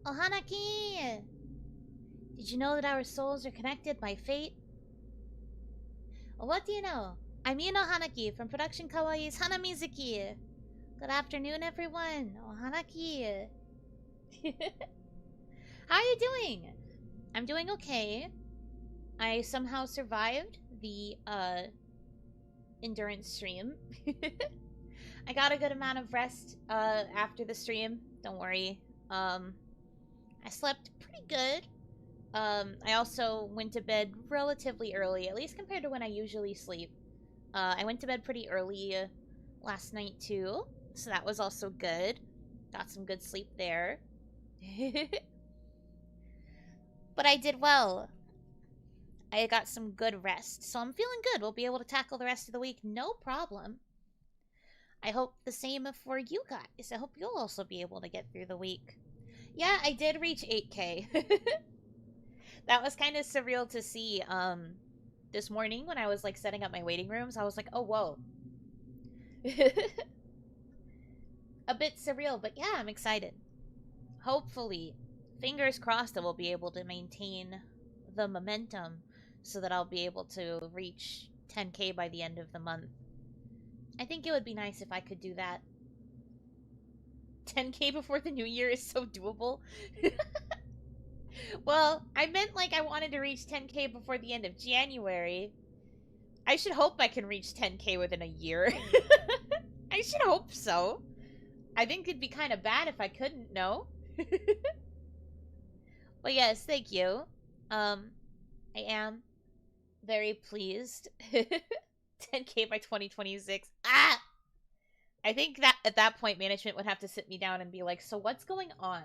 Oh, Hanaki! Did you know that our souls are connected by fate? Well, what do you know? I'm Yuno Hanaki from Production Kawaii's Hanamizuki. Good afternoon, everyone. Oh, Hanaki. How are you doing? I'm doing okay. I somehow survived the endurance stream. I got a good amount of rest after the stream. Don't worry. I slept pretty good. I also went to bed relatively early, at least compared to when I usually sleep. I went to bed pretty early last night too, so that was also good. Got some good sleep there. But I did well. I got some good rest, so I'm feeling good. We'll be able to tackle the rest of the week, no problem. I hope the same for you guys. I hope you'll also be able to get through the week. Yeah, I did reach 8K. That was kind of surreal to see. This morning when I was like setting up my waiting rooms, I was like, oh, whoa. A bit surreal, but yeah, I'm excited. Hopefully, fingers crossed that we'll be able to maintain the momentum so that I'll be able to reach 10K by the end of the month. I think it would be nice if I could do that. 10K before the new year is so doable. Well, I meant like I wanted to reach 10K before the end of January. I should hope I can reach 10K within a year. I should hope so. I think it'd be kind of bad if I couldn't, no? But yes, thank you. I am very pleased. 10K by 2026. Ah! I think that at that point management would have to sit me down and be like, so what's going on?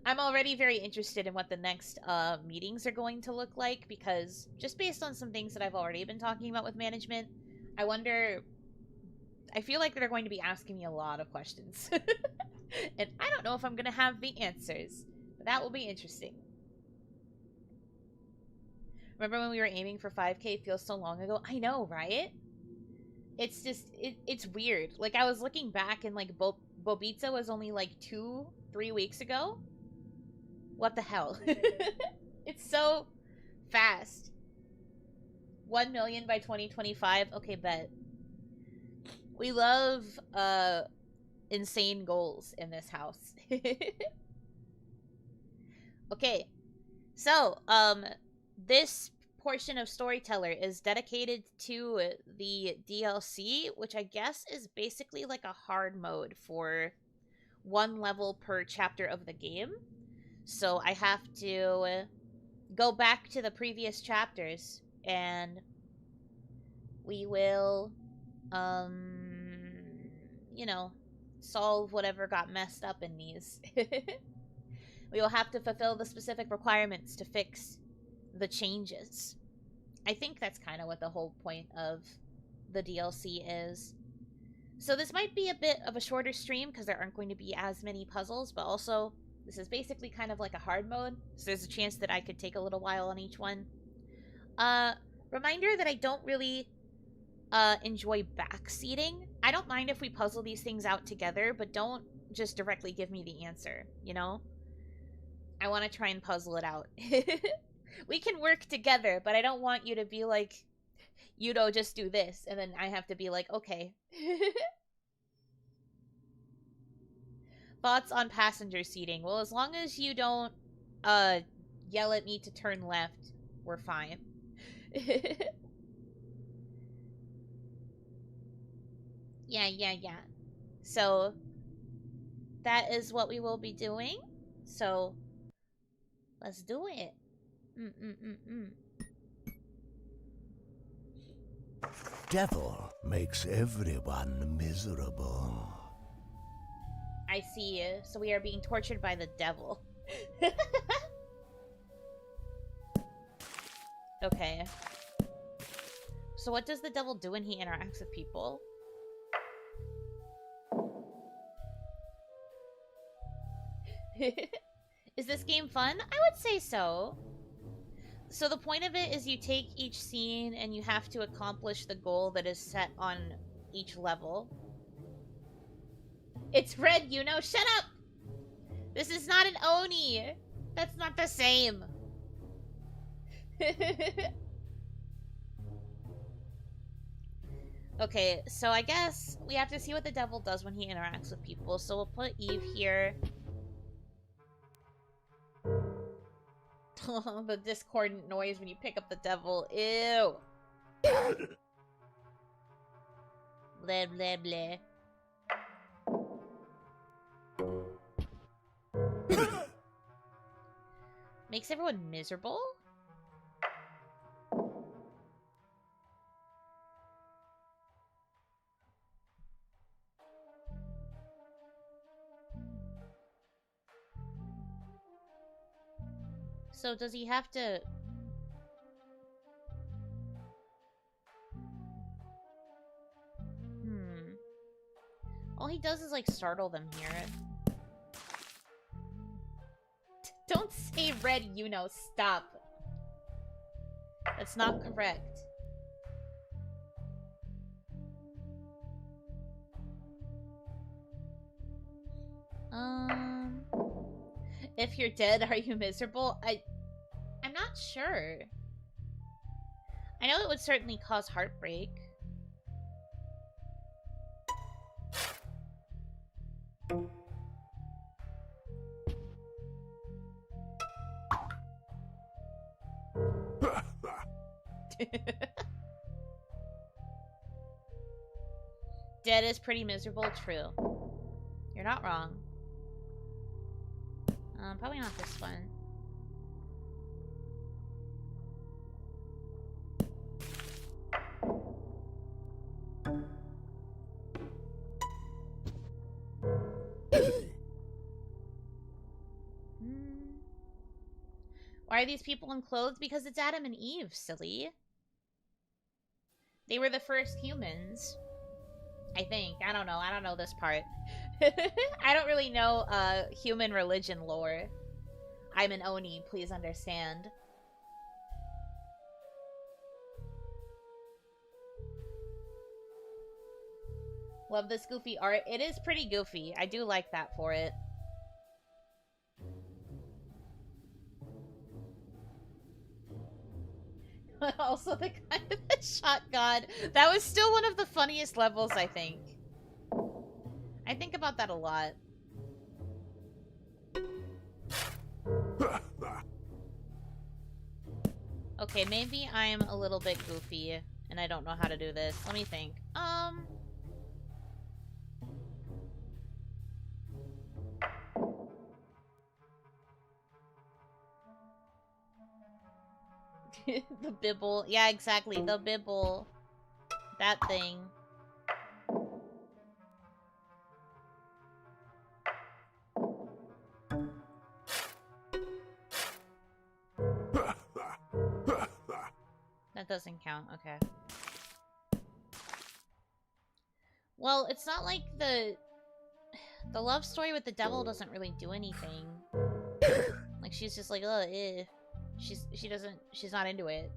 I'm already very interested in what the next meetings are going to look like, because just based on some things that I've already been talking about with management, I wonder... I feel like they're going to be asking me a lot of questions. And I don't know if I'm going to have the answers, but that will be interesting. Remember when we were aiming for 5K? It feels so long ago. I know, right? It's just, it's weird. Like, I was looking back and, like, Bobitsa was only, like, 2-3 weeks ago. What the hell? It's so fast. 1 million by 2025. Okay, bet. We love, insane goals in this house. Okay. So, this portion of Storyteller is dedicated to the DLC, which I guess is basically like a hard mode for 1 level per chapter of the game. So I have to go back to the previous chapters and we will, you know, solve whatever got messed up in these. We will have to fulfill the specific requirements to fix the changes. I think that's kind of what the whole point of the DLC is. So this might be a bit of a shorter stream because there aren't going to be as many puzzles, but also this is basically kind of like a hard mode, so there's a chance that I could take a little while on each one. Reminder that I don't really enjoy backseating. I don't mind if we puzzle these things out together, but don't just directly give me the answer, you know? I want to try and puzzle it out. We can work together, but I don't want you to be like, Yuno, just do this, and then I have to be like, okay. Thoughts on passenger seating? Well, as long as you don't yell at me to turn left, we're fine. Yeah. So, that is what we will be doing. So, let's do it. Devil makes everyone miserable. I see you. So we are being tortured by the devil. Okay. So what does the devil do when he interacts with people? Is this game fun? I would say so. So the point of it is you take each scene and you have to accomplish the goal that is set on each level. It's red, Yuno. Shut up! This is not an Oni! That's not the same! Okay, so I guess we have to see what the devil does when he interacts with people. So we'll put Eve here. The discordant noise when you pick up the devil. Ew. Blah, blah, blah. Makes everyone miserable? So does he have to... All he does is, like, startle them here. Don't say red, Yuno. Stop. That's not correct. If you're dead, are you miserable? I'm not sure. I know it would certainly cause heartbreak. Dead is pretty miserable, true. You're not wrong. Probably not this one. Why are these people in clothes? Because it's Adam and Eve, silly. They were the first humans. I think. I don't know. I don't know this part. I don't really know human religion lore. I'm an Oni, please understand. Love this goofy art. It is pretty goofy. I do like that for it. Also, the guy with the shotgun. That was still one of the funniest levels, I think. I think about that a lot. Okay, maybe I'm a little bit goofy and I don't know how to do this. Let me think. The bibble. Yeah, exactly. The bibble. That thing. That doesn't count. Okay. Well, it's not like the love story with the devil doesn't really do anything. Like, she's just like, oh, eh. She's not into it.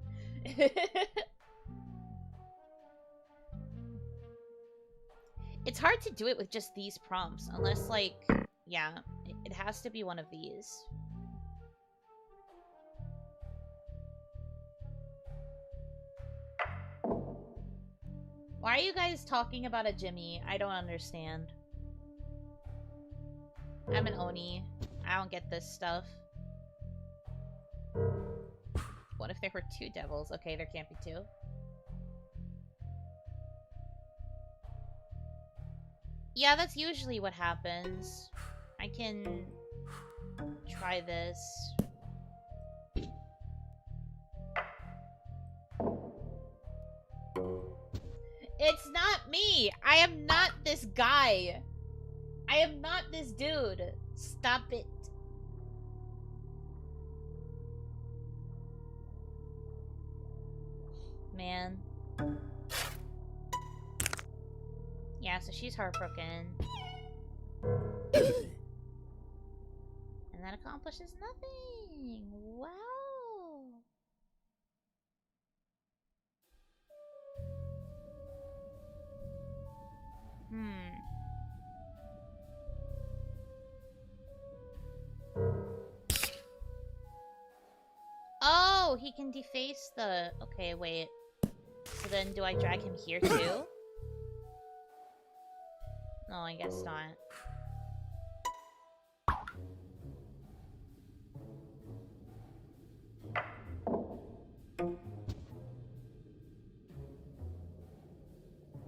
It's hard to do it with just these prompts, unless, like, yeah, it has to be one of these. Why are you guys talking about a Jimmy? I don't understand. I'm an Oni. I don't get this stuff. What if there were two devils? Okay, there can't be two. Yeah, that's usually what happens. I can try this. It's not me! I am not this guy! I am not this dude! Stop it. Man. Yeah, so she's heartbroken. And that accomplishes nothing! Wow! Oh, he can deface the... Okay, wait. So then do I drag him here too? No, I guess not.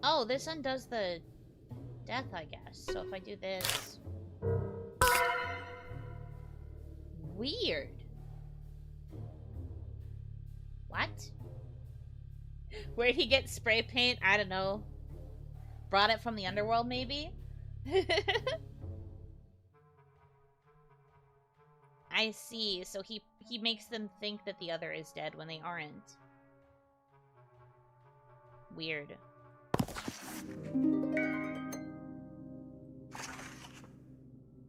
Oh, this undoes the death, I guess. So if I do this... Weird. What? Where'd he get spray paint? I don't know. Brought it from the underworld, maybe? I see. So he makes them think that the other is dead when they aren't. Weird.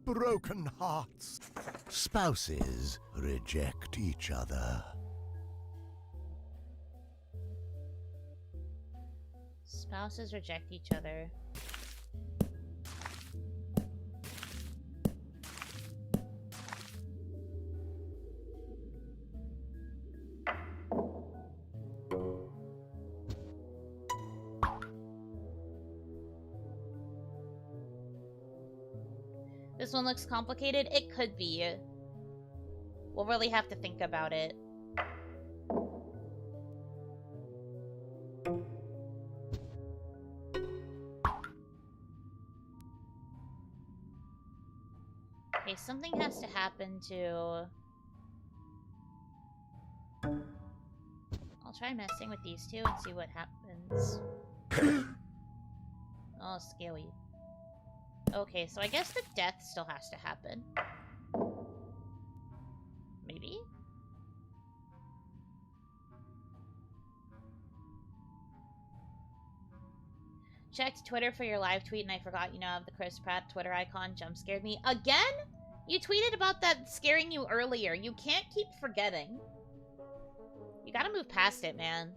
Broken hearts. Spouses reject each other. Spouses reject each other. This one looks complicated. It could be. We'll really have to think about it. Okay, something has to happen to... I'll try messing with these two and see what happens. Oh, scary. Okay, so I guess the death still has to happen. Maybe? Checked Twitter for your live tweet and I forgot you now have the Chris Pratt Twitter icon. Jump scared me. Again? You tweeted about that scaring you earlier. You can't keep forgetting. You gotta move past it, man.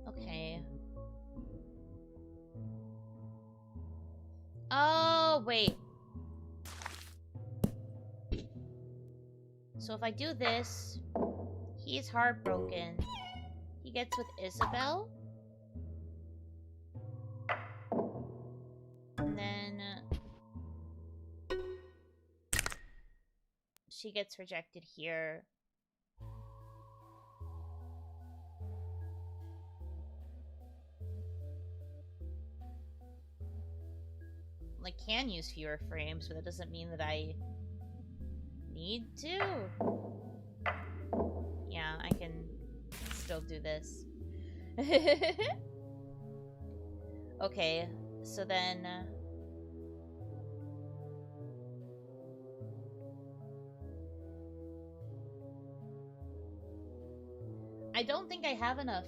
Okay. Oh, wait. So if I do this, he's heartbroken. He gets with Isabel. And then... she gets rejected here. Like, can use fewer frames, but that doesn't mean that I need to. Yeah, I can still do this. Okay, so then... I don't think I have enough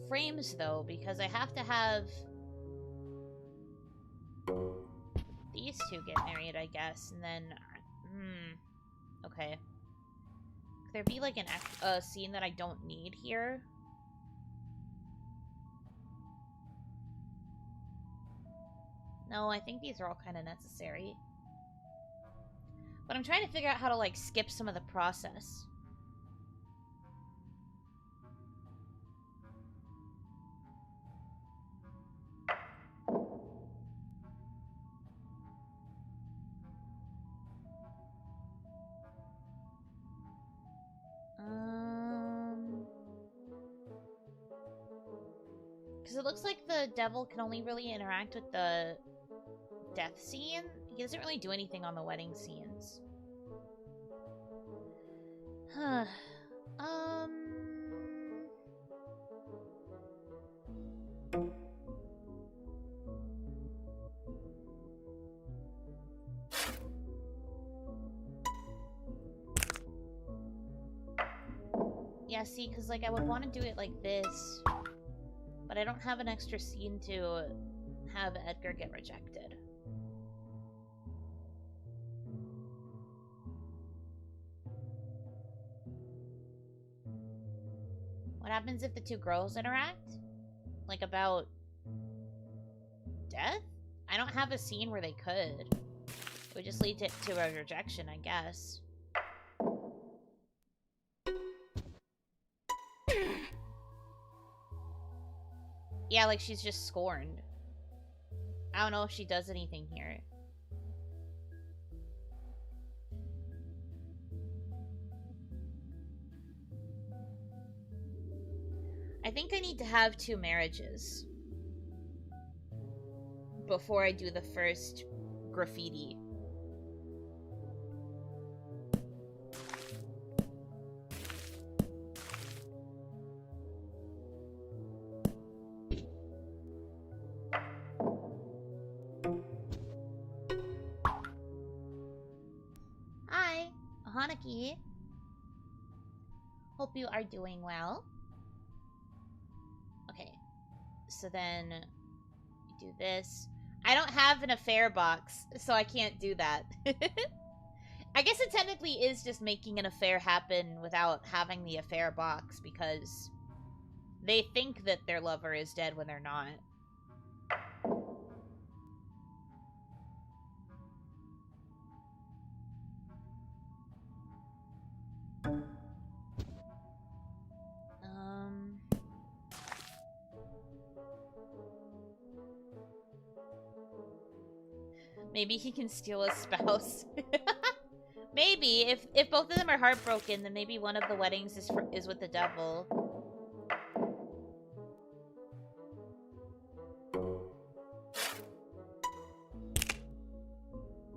frames, though, because I have to have... these two get married, I guess, and then... okay. Could there be, like, a scene that I don't need here? No, I think these are all kind of necessary. But I'm trying to figure out how to, like, skip some of the process. Because it looks like the devil can only really interact with the death scene. He doesn't really do anything on the wedding scenes. Huh. Yeah, see, because, like, I would want to do it like this, but I don't have an extra scene to have Edgar get rejected. What happens if the two girls interact? Like, about death? I don't have a scene where they could. It would just lead to a rejection, I guess. Yeah, like she's just scorned. I don't know if she does anything here. I think I need to have 2 marriages before I do the first graffiti. Hi, Hanaki. Hope you are doing well. Okay, so then you do this. I don't have an affair box, so I can't do that. I guess it technically is just making an affair happen without having the affair box, because they think that their lover is dead when they're not. Maybe he can steal a spouse. Maybe if both of them are heartbroken, then maybe one of the weddings is with the devil.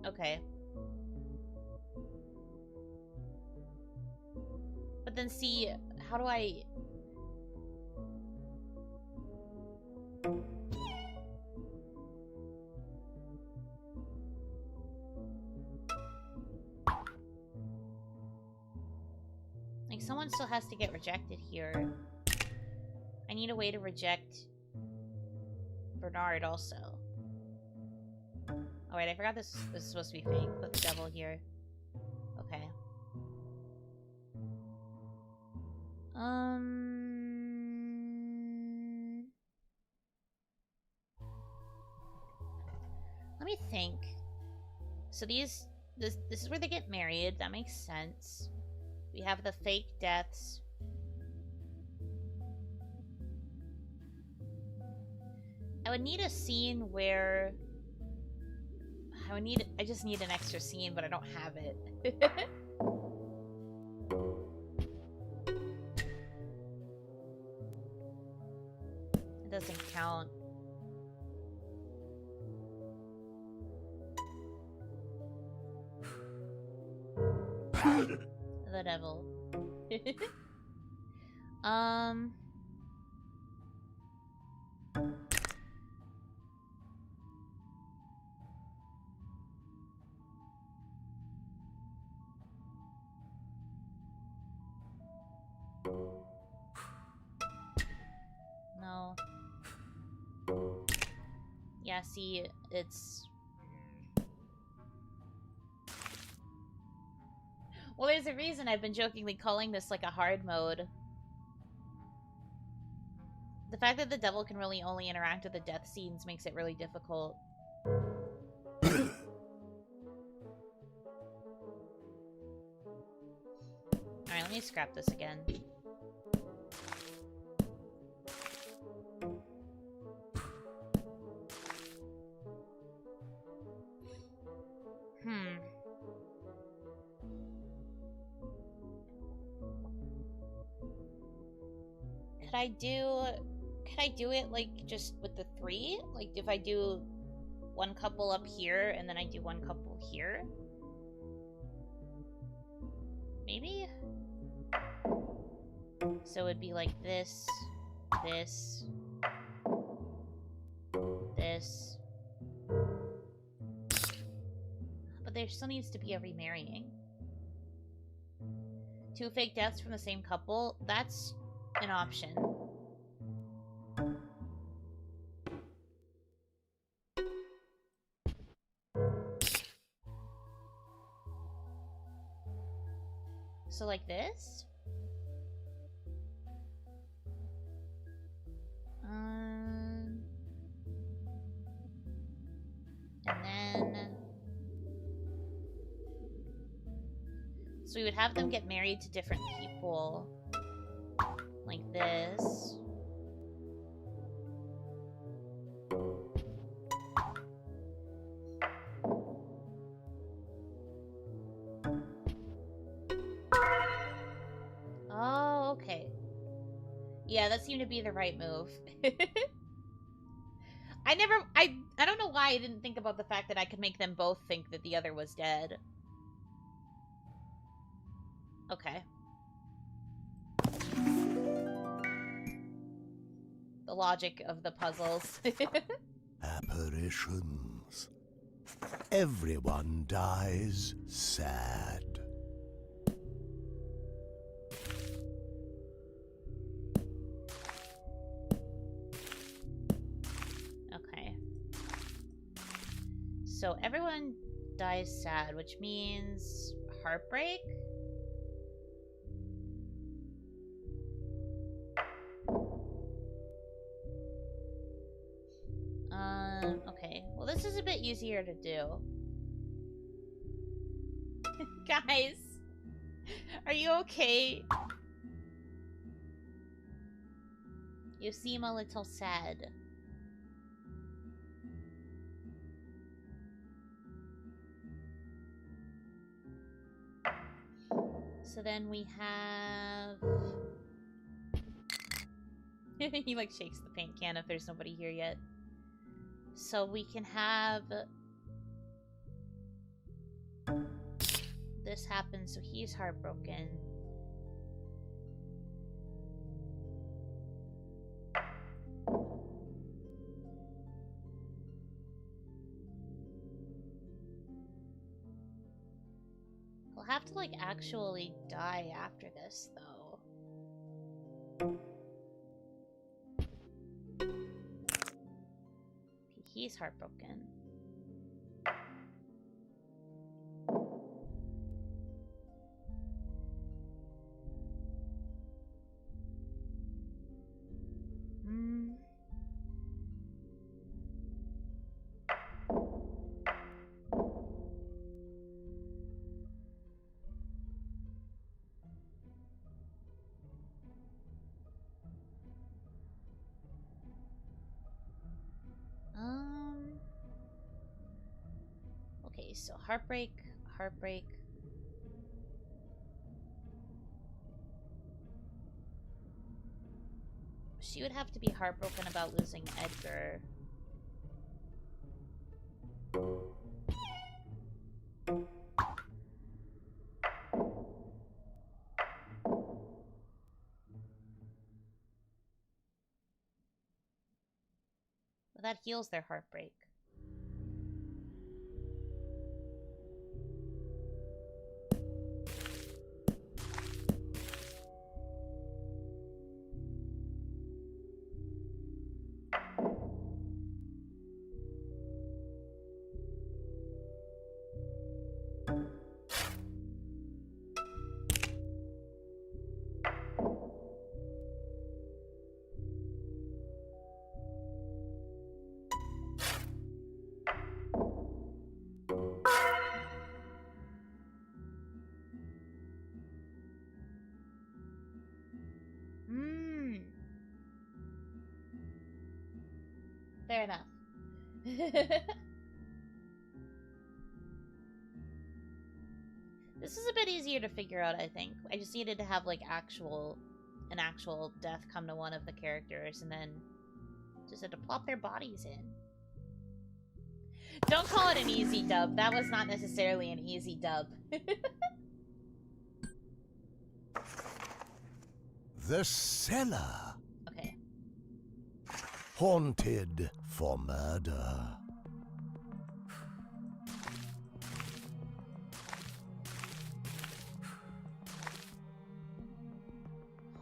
Okay. But then see, how do I... Like, someone still has to get rejected here. I need a way to reject Bernard also. Oh wait, I forgot this is supposed to be fake. Put the devil here. Okay. Let me think. So this is where they get married. That makes sense. We have the fake deaths. I would need a scene where I just need an extra scene, but I don't have it. It doesn't count. The devil. No. Yeah, see, it's... Well, there's a reason I've been jokingly calling this like a hard mode. The fact that the devil can really only interact with the death scenes makes it really difficult. Alright, let me scrap this again. Could I do it, like, just with the 3? Like, if I do one couple up here, and then I do one couple here? Maybe? So it'd be like this, this, this. But there still needs to be a remarrying. 2 fake deaths from the same couple. That's an option. So like this? And then... So we would have them get married to different people. Like this. Oh, okay. Yeah, that seemed to be the right move. I don't know why I didn't think about the fact that I could make them both think that the other was dead. Okay. The logic of the puzzles. Apparitions. Everyone dies sad. Okay. So everyone dies sad, which means heartbreak? Okay. Well, this is a bit easier to do. Guys, are you okay? You seem a little sad. So then we have... He like shakes the paint can if there's nobody here yet. So we can have... This happen, so he's heartbroken. He'll have to, like, actually die after this, though. He's heartbroken. Okay, so heartbreak, heartbreak. She would have to be heartbroken about losing Edgar. But that heals their heartbreak. Fair enough. This is a bit easier to figure out, I think. I just needed to have, like, an actual death come to one of the characters, and then just had to plop their bodies in. Don't call it an easy dub. That was not necessarily an easy dub. The cellar. Okay. Haunted for murder.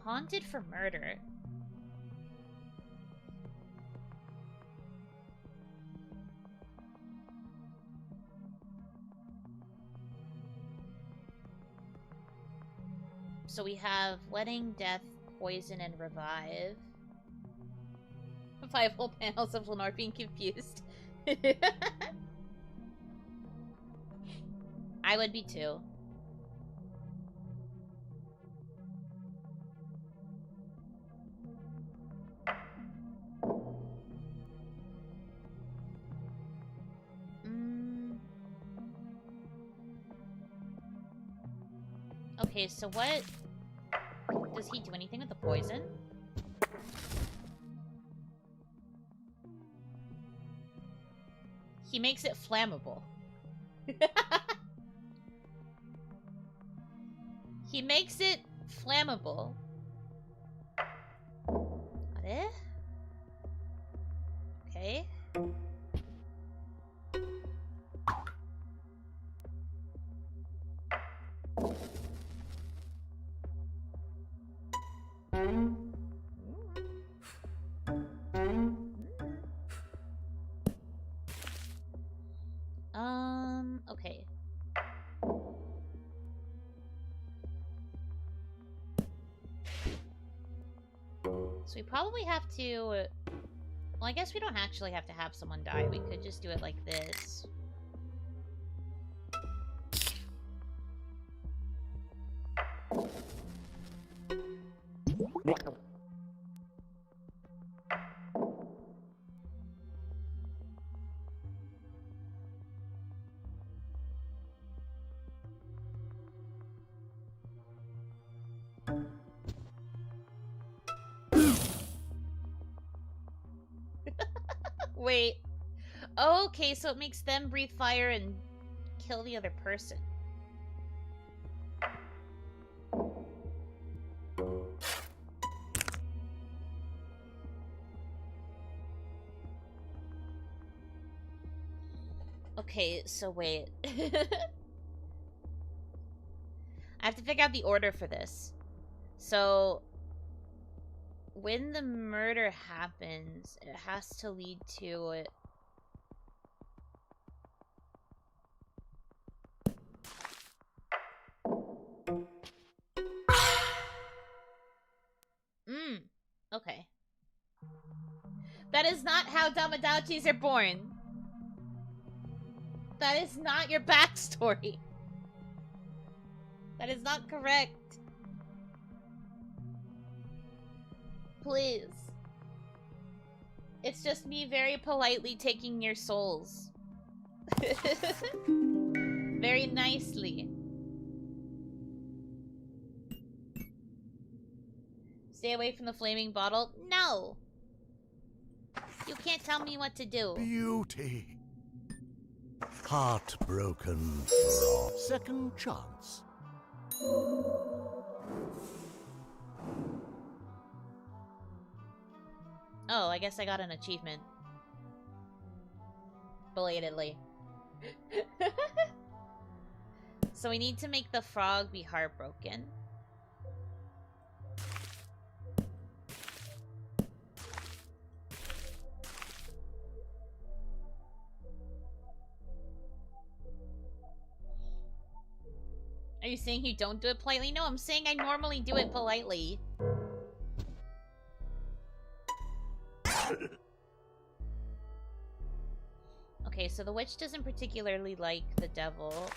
Haunted for murder. So we have wedding, death, poison, and revive. 5 whole panels of Lenore being confused. I would be too. Okay, so what... Does he do anything with the poison? He makes it flammable. He makes it flammable. Okay. Okay. So we probably have to... Well, I guess we don't actually have to have someone die. We could just do it like this. Wait. Oh, okay, so it makes them breathe fire and kill the other person. Okay, so wait. I have to figure out the order for this. So... when the murder happens, it has to lead to it. Okay. That is not how Damadouchis are born. That is not your backstory. That is not correct. Please. It's just me very politely taking your souls. Very nicely. Stay away from the flaming bottle? No! You can't tell me what to do. Beauty. Heartbroken for a second chance. Oh, I guess I got an achievement. Belatedly. So we need to make the frog be heartbroken. Are you saying you don't do it politely? No, I'm saying I normally do it politely. Okay, so the witch doesn't particularly like the devil.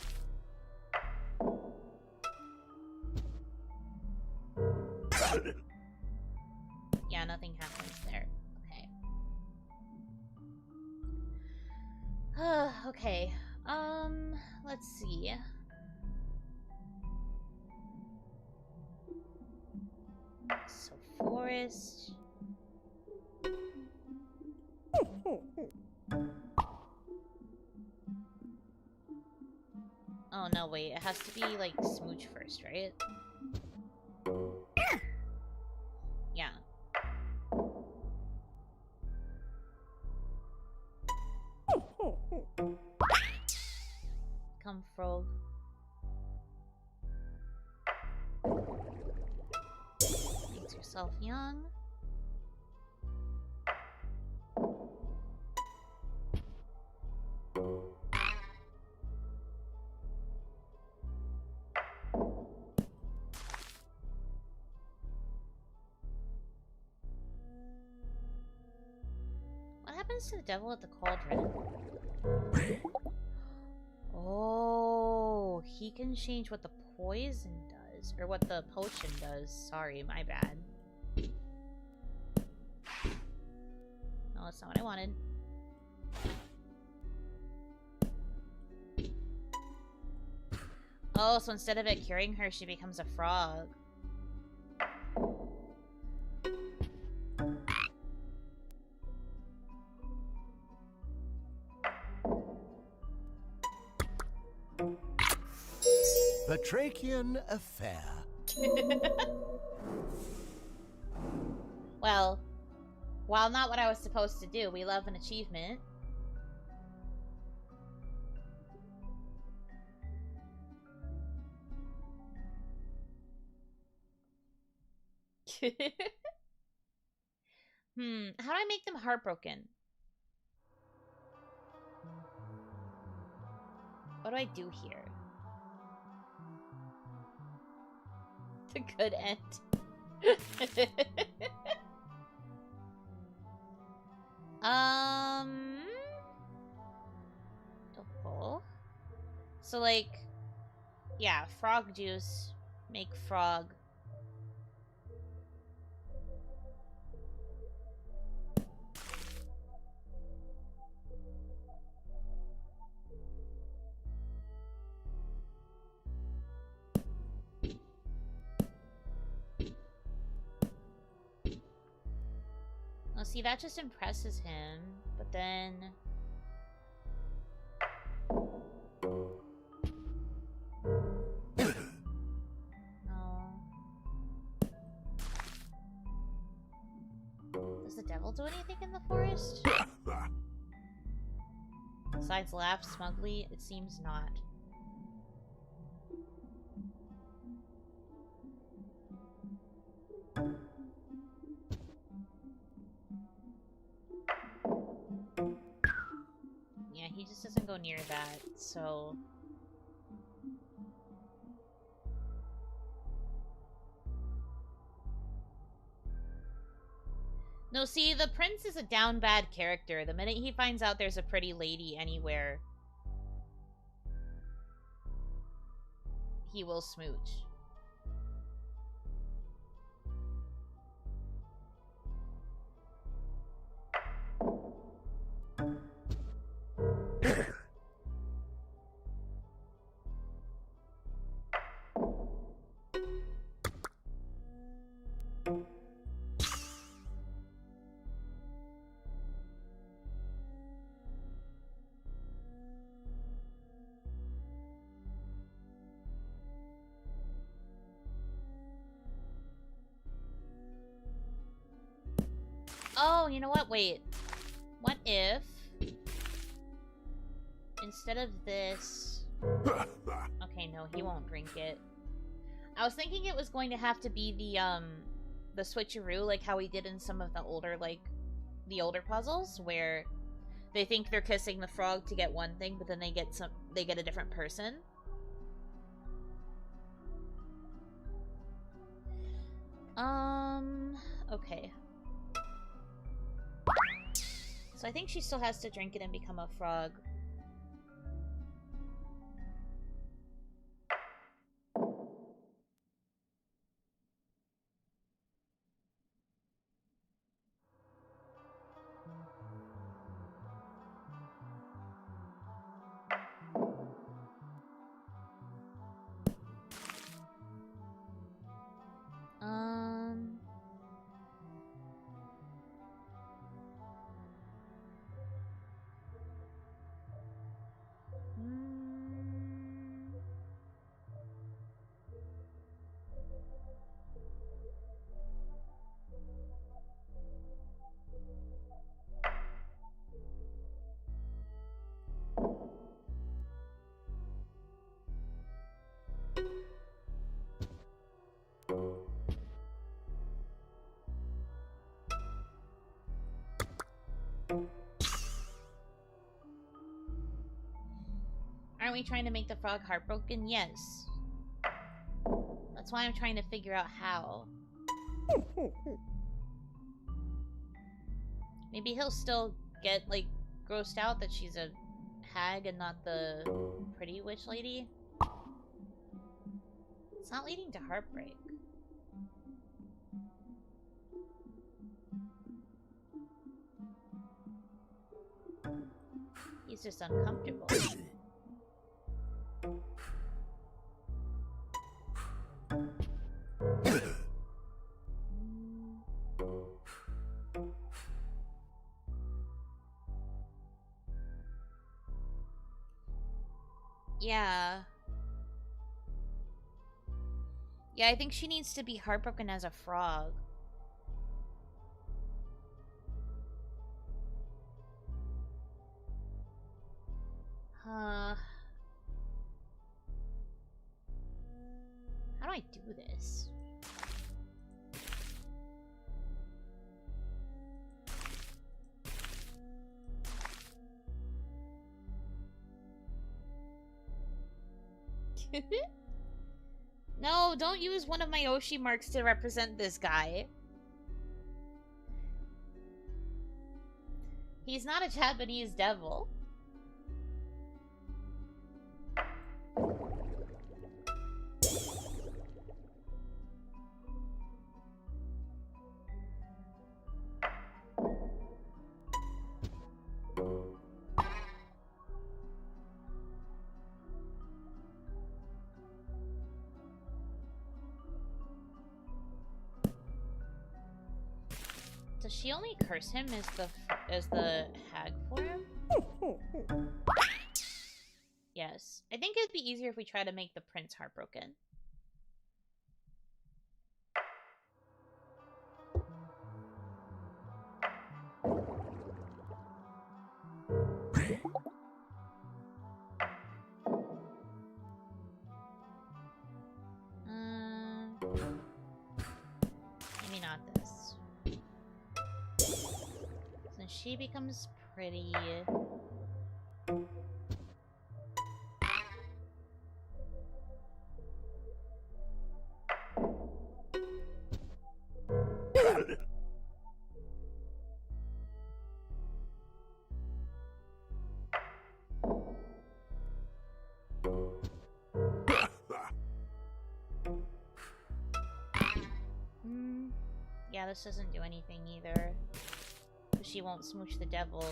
Yeah, nothing happens there. Okay. Okay. Let's see. So, forest. Oh, no, wait. It has to be, like, smooch first, right? Yeah. Come, frog. yourself young. What happens to the devil at the cauldron? Oh, he can change what the poison does, or what the potion does. Sorry, my bad. No, that's not what I wanted. Oh, so instead of it curing her, she becomes a frog. The Trachean Affair. Well, while not what I was supposed to do, we love an achievement. How do I make them heartbroken? What do I do here? The good end. Oh. So, like, yeah, frog juice. Make frog. Oh, see, that just impresses him, but then... No. Does the devil do anything in the forest? Besides laugh smugly, it seems not. Yeah, he just doesn't go near that, so... No, see, the prince is a down bad character. The minute he finds out there's a pretty lady anywhere, he will smooch. Oh, you know what? Wait. What if... instead of this... Okay, no, he won't drink it. I was thinking it was going to have to be the switcheroo, like how we did in some of the older, like, the older puzzles, where they think they're kissing the frog to get one thing, but then they get a different person. Okay. So I think she still has to drink it and become a frog. Aren't we trying to make the frog heartbroken? Yes. That's why I'm trying to figure out how. Maybe he'll still get, like, grossed out that she's a hag and not the pretty witch lady. It's not leading to heartbreak. He's just uncomfortable. Yeah. Yeah, I think she needs to be heartbroken as a frog. Huh. How do I do this? No, don't use one of my Oshi marks to represent this guy. He's not a Japanese devil. Does she only curse him as the hag form? Yes. I think it'd be easier if we try to make the prince heartbroken. Maybe not this. Since she becomes pretty. Yeah, this doesn't do anything either. She won't smooch the devil.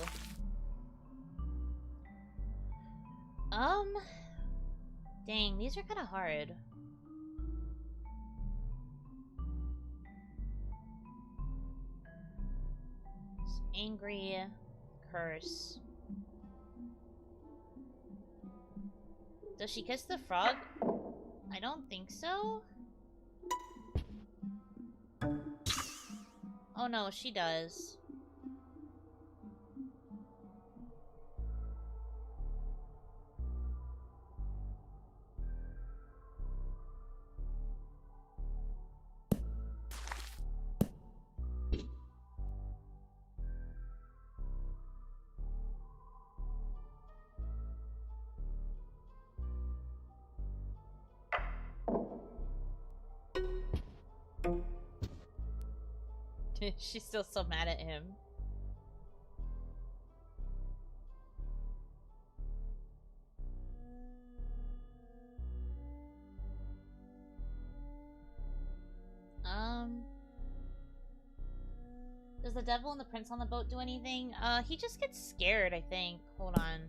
Dang, these are kind of hard. Angry, curse. Does she kiss the frog? I don't think so. Oh no, she does. She's still so mad at him. Does the devil and the prince on the boat do anything? He just gets scared, I think. Hold on.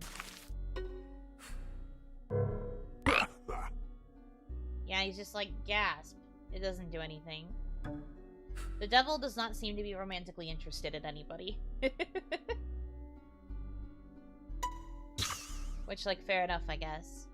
Yeah, he's just like, gasp. It doesn't do anything. The devil does not seem to be romantically interested in anybody. Which, like, fair enough, I guess.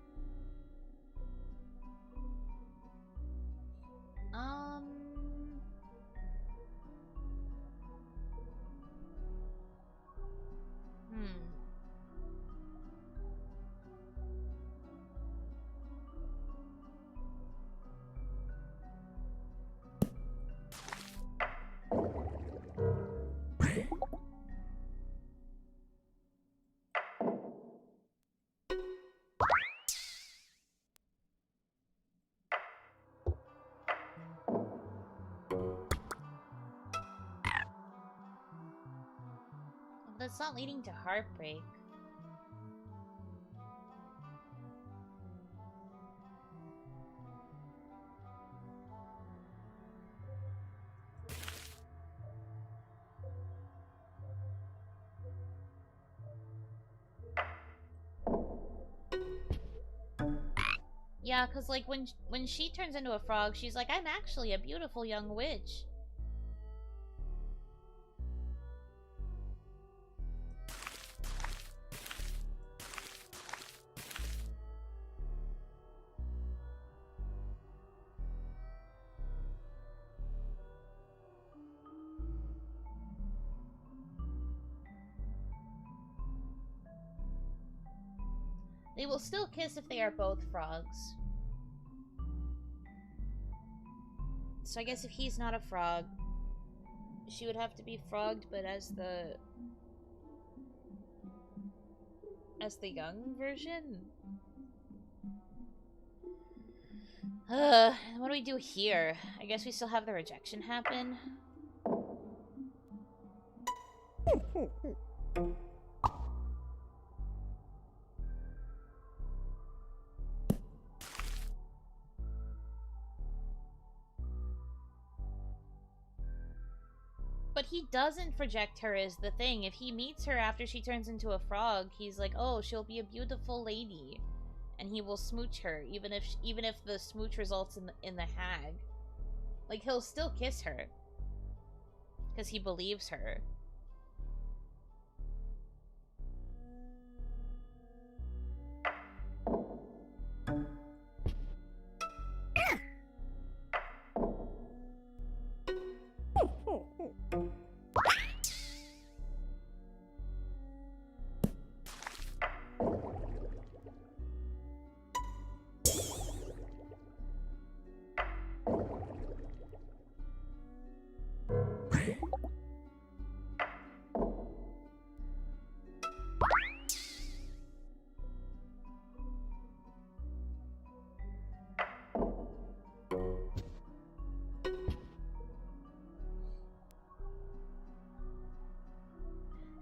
that's not leading to heartbreak. Yeah, cause like when she turns into a frog, she's like, I'm actually a beautiful young witch. They will still kiss if they are both frogs. So I guess if he's not a frog, she would have to be frogged, but as the young version? What do we do here? I guess we still have the rejection happen. But he doesn't reject her is the thing. If he meets her after she turns into a frog, he's like, oh, she'll be a beautiful lady. And he will smooch her, even if the smooch results in the hag. Like, he'll still kiss her. Because he believes her.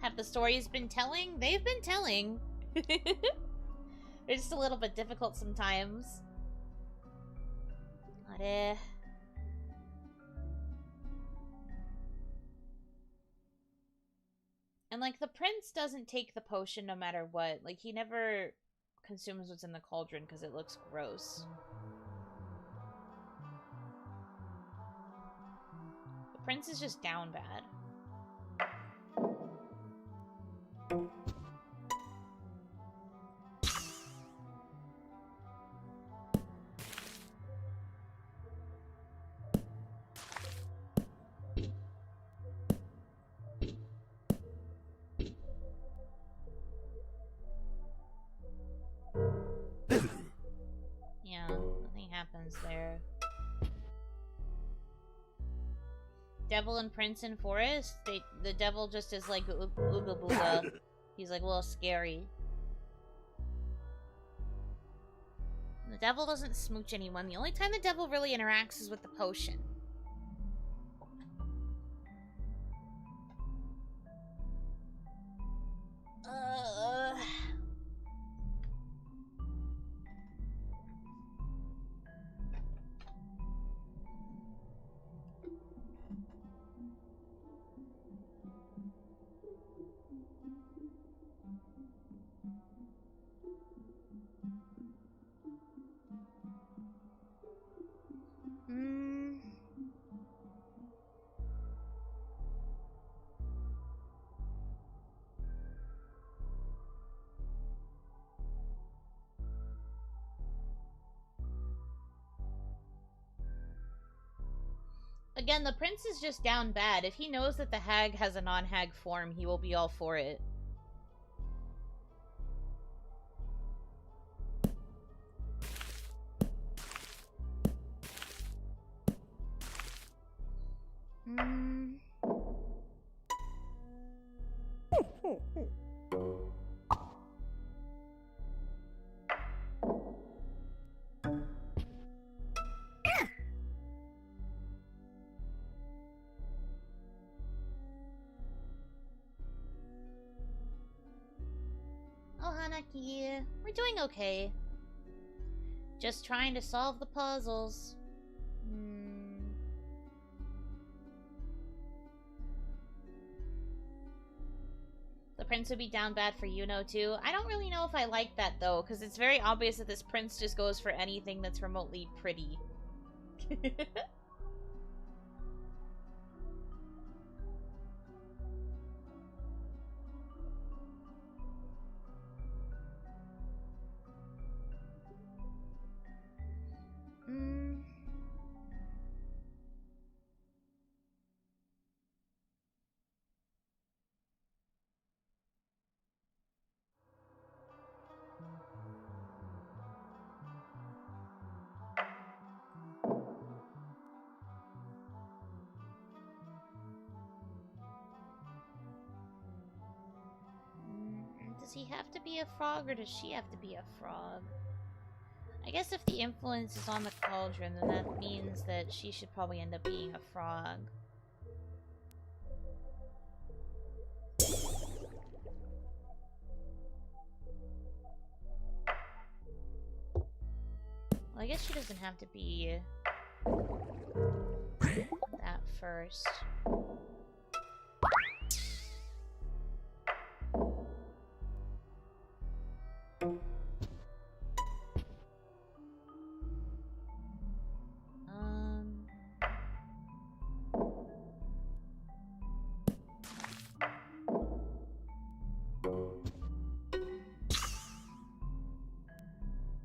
Have the stories been telling? They've been telling. They're just a little bit difficult sometimes. And like the prince doesn't take the potion no matter what. Like he never consumes what's in the cauldron because it looks gross. The prince is just down bad. Yeah, nothing happens there. Devil and Prince in Forest, the devil just is like ooga booga. He's like a little scary. The devil doesn't smooch anyone. The only time the devil really interacts is with the potion. Again, the prince is just down bad. If he knows that the hag has a non-hag form, he will be all for it. Hanaki. We're doing okay. Just trying to solve the puzzles. The prince would be down bad for Yuno too. I don't really know if I like that though, because it's very obvious that this prince just goes for anything that's remotely pretty. Does he have to be a frog, or does she have to be a frog? I guess if the influence is on the cauldron, then that means that she should probably end up being a frog. Well, I guess she doesn't have to be that first.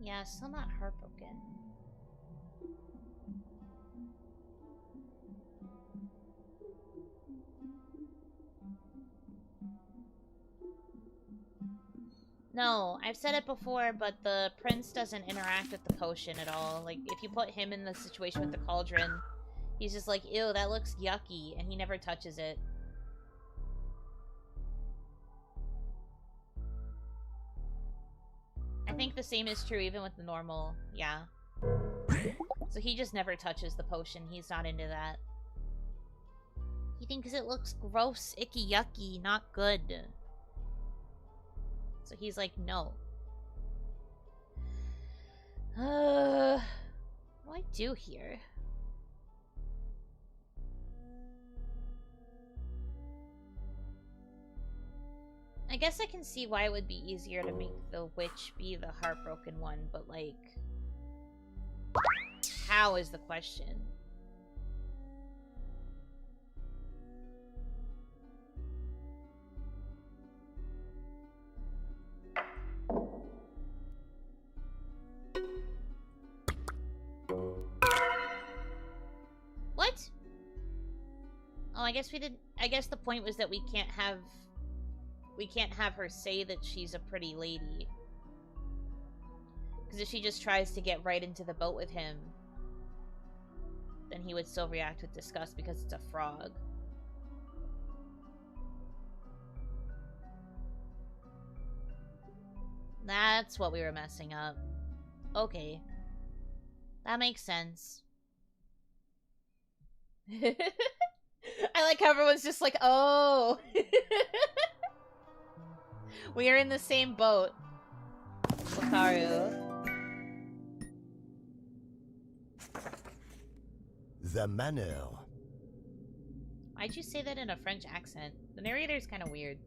Yeah, still not heartbroken. No, I've said it before, but the prince doesn't interact with the potion at all. Like, if you put him in the situation with the cauldron, he's just like, ew, that looks yucky, and he never touches it. I think the same is true even with the normal, yeah. So he just never touches the potion. He's not into that. He thinks it looks gross, icky, yucky, not good. So he's like, no. What do I do here? I guess I can see why it would be easier to make the witch be the heartbroken one, but like... how is the question? What? Oh, I guess we didn't... I guess the point was that we can't have her say that she's a pretty lady. Because if she just tries to get right into the boat with him, then he would still react with disgust because it's a frog. That's what we were messing up. Okay. That makes sense. I like how everyone's just like, oh. We are in the same boat. Wakaru. The manner. Why'd you say that in a French accent? The narrator's kind of weird.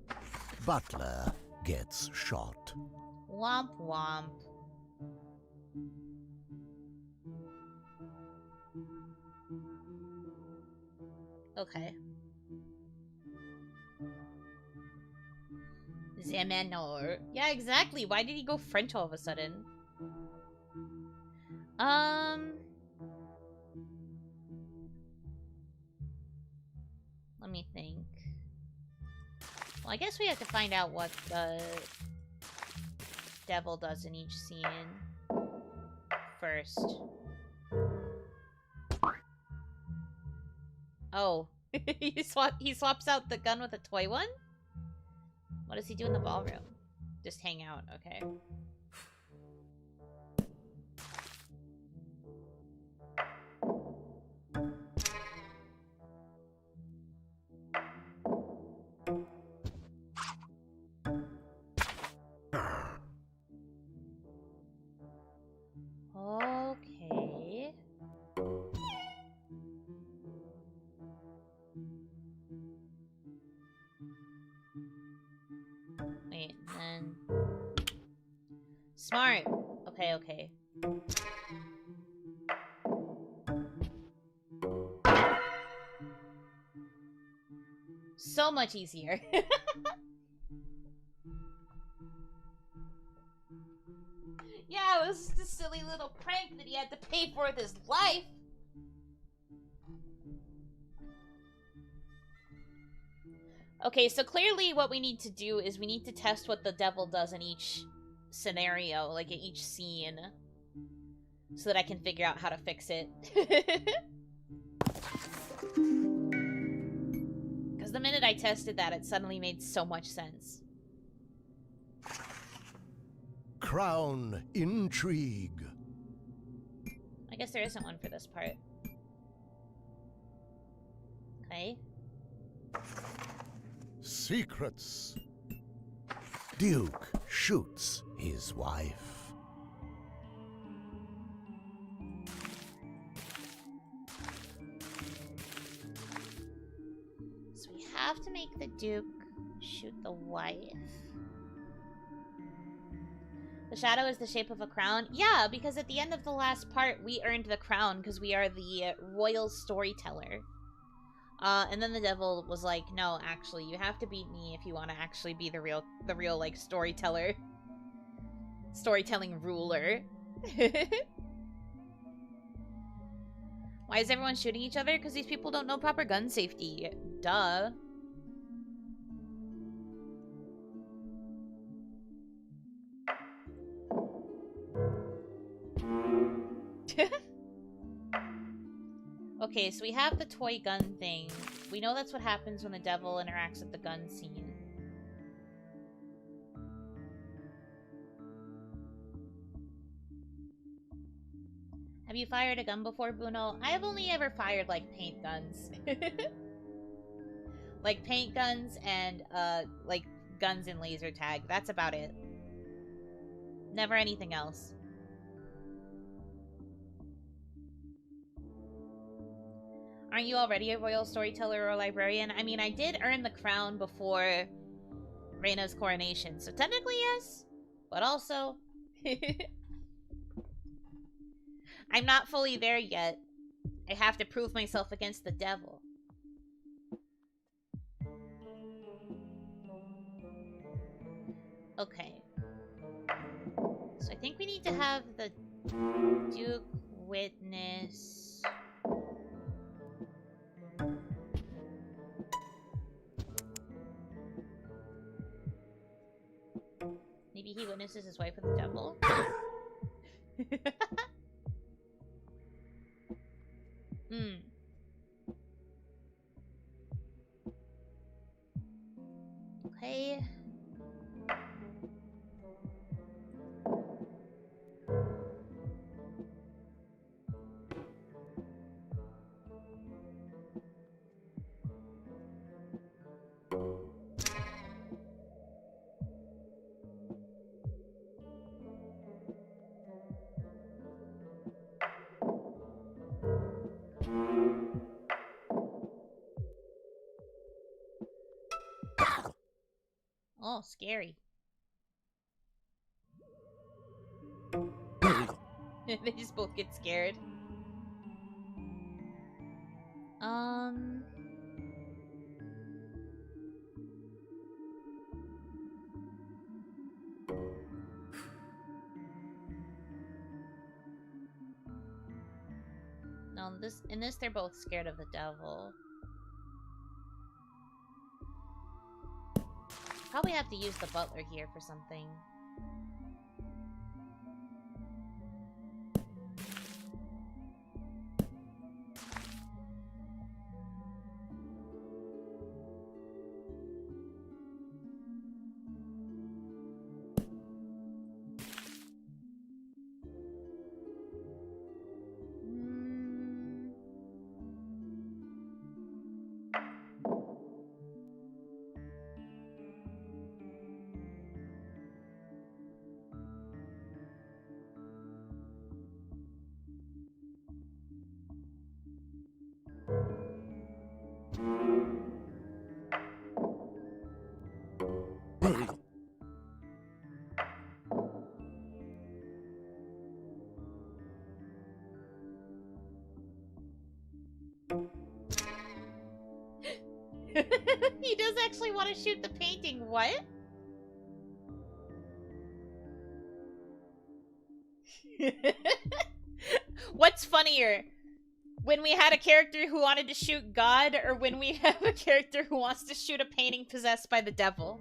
Butler gets shot. Womp womp. Okay. The manor. Yeah, exactly. Why did he go French all of a sudden? Let me think. Well, I guess we have to find out what the devil does in each scene first. Oh. he swaps out the gun with a toy one? What does he do in the ballroom? Just hang out, okay. Smart. Okay, okay. So much easier. Yeah, it was just a silly little prank that he had to pay for with his life. Okay, so clearly what we need to do is we need to test what the devil does in each scenario, like in each scene, so that I can figure out how to fix it. Because the minute I tested that, it suddenly made so much sense. Crown intrigue. I guess there isn't one for this part. Okay. Secrets. Duke shoots his wife. So we have to make the Duke shoot the wife. The shadow is the shape of a crown. Yeah, because at the end of the last part, we earned the crown because we are the royal storyteller. And then the devil was like, no, actually, you have to beat me if you want to actually be the real, like, storyteller. Storytelling ruler. Why is everyone shooting each other? Because these people don't know proper gun safety. Duh. Okay, so we have the toy gun thing. We know that's what happens when the devil interacts with the gun scene. Have you fired a gun before, Bruno? I have only ever fired, like, paint guns. Like, paint guns and, like, guns in laser tag. That's about it. Never anything else. Aren't you already a royal storyteller or librarian? I mean, I did earn the crown before Reina's coronation, so technically yes, but also I'm not fully there yet. I have to prove myself against the devil. Okay. So I think we need to have the Duke witness... Maybe he witnesses his wife with the devil? Hmm. Okay. Oh, scary. They just both get scared. No, in this they're both scared of the devil. Probably have to use the butler here for something. He does actually want to shoot the painting. What? What's funnier? When we had a character who wanted to shoot God, or when we have a character who wants to shoot a painting possessed by the devil?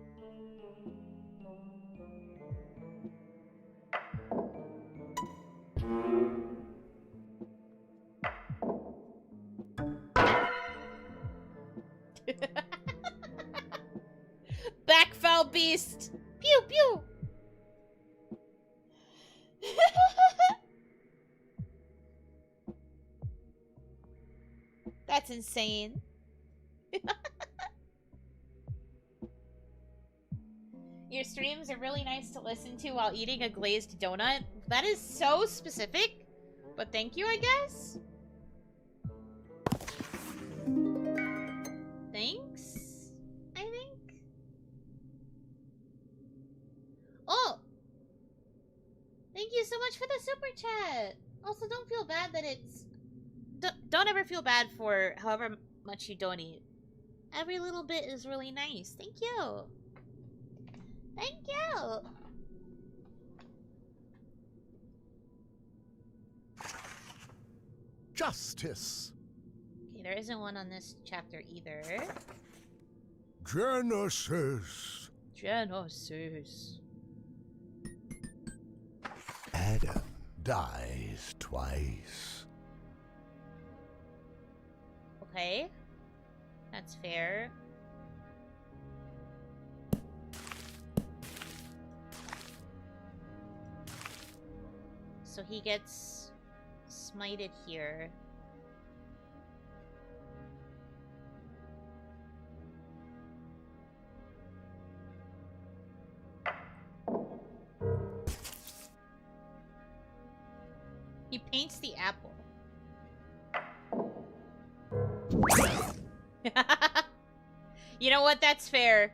Back, foul beast! Pew pew! That's insane. Your streams are really nice to listen to while eating a glazed donut. That is so specific, but thank you, I guess? Thanks, I think? Oh! Thank you so much for the super chat! Also, don't feel bad that it's... Don't ever feel bad for however much you donate. Every little bit is really nice. Thank you! Thank you! Justice. Okay, there isn't one on this chapter either. Genesis. Genesis. Adam dies twice. Okay. That's fair. So he gets smited here. He paints the apple. You know what? That's fair.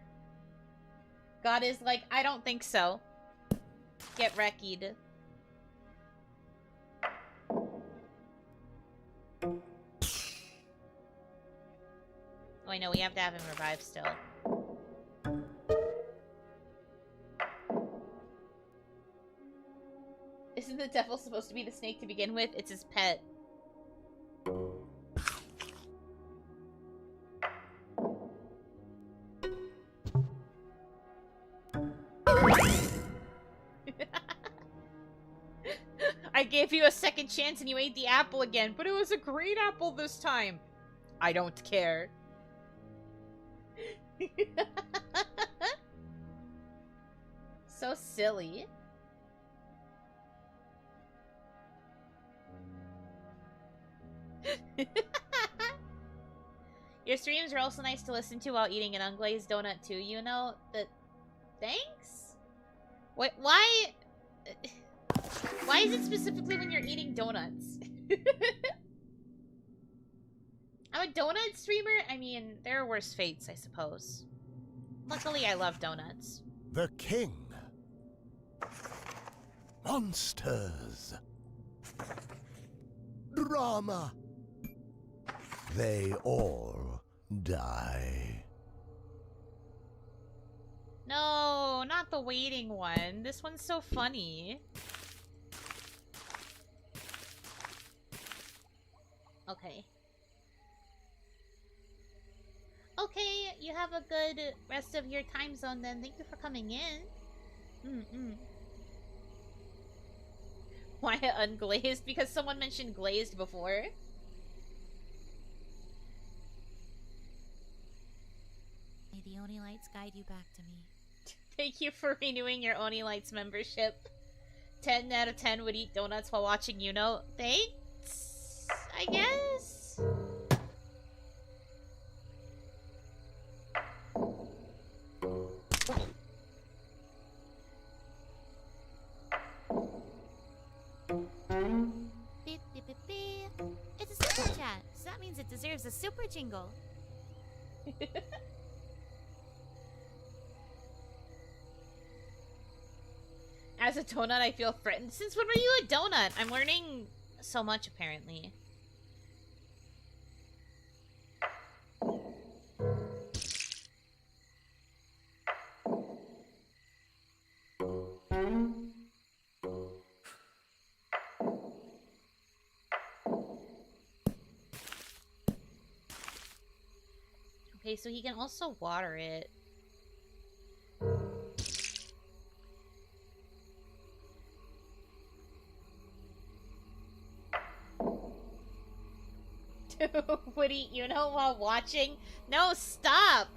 God is like, I don't think so. Get wrecked. Oh, I know, we have to have him revive still. Isn't the devil supposed to be the snake to begin with? It's his pet. I gave you a second chance and you ate the apple again, but it was a great apple this time. I don't care. So silly. Your streams are also nice to listen to while eating an unglazed donut too, you know? Thanks? Wait, why... Why is it specifically when you're eating donuts? I'm a donut streamer? I mean, there are worse fates, I suppose. Luckily, I love donuts. The king. Monsters. Drama. They all die. No, not the waiting one. This one's so funny. Okay. Okay, you have a good rest of your time zone then. Thank you for coming in. Why unglazed? Because someone mentioned glazed before. May the Oni Lights guide you back to me. Thank you for renewing your Oni Lights membership. 10 out of 10 would eat donuts while watching Yuno. Thanks, I guess. Beep, beep, beep, beep. It's a super chat, so that means it deserves a super jingle. As a donut, I feel threatened. Since when were you a donut? I'm learning so much, apparently. Okay, so he can also water it. Would eat Yuno while watching? No, stop!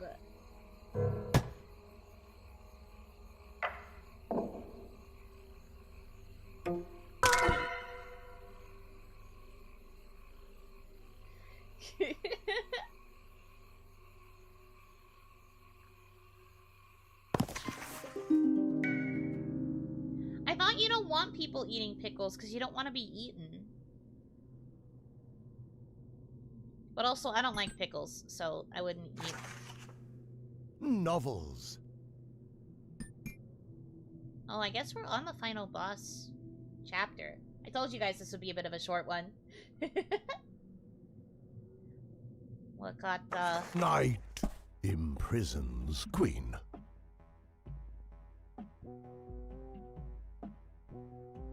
I thought you don't want people eating pickles because you don't want to be eaten. But also, I don't like pickles, so I wouldn't eat. Novels. Oh, I guess we're on the final boss chapter. I told you guys this would be a bit of a short one. What got Night imprisons Queen.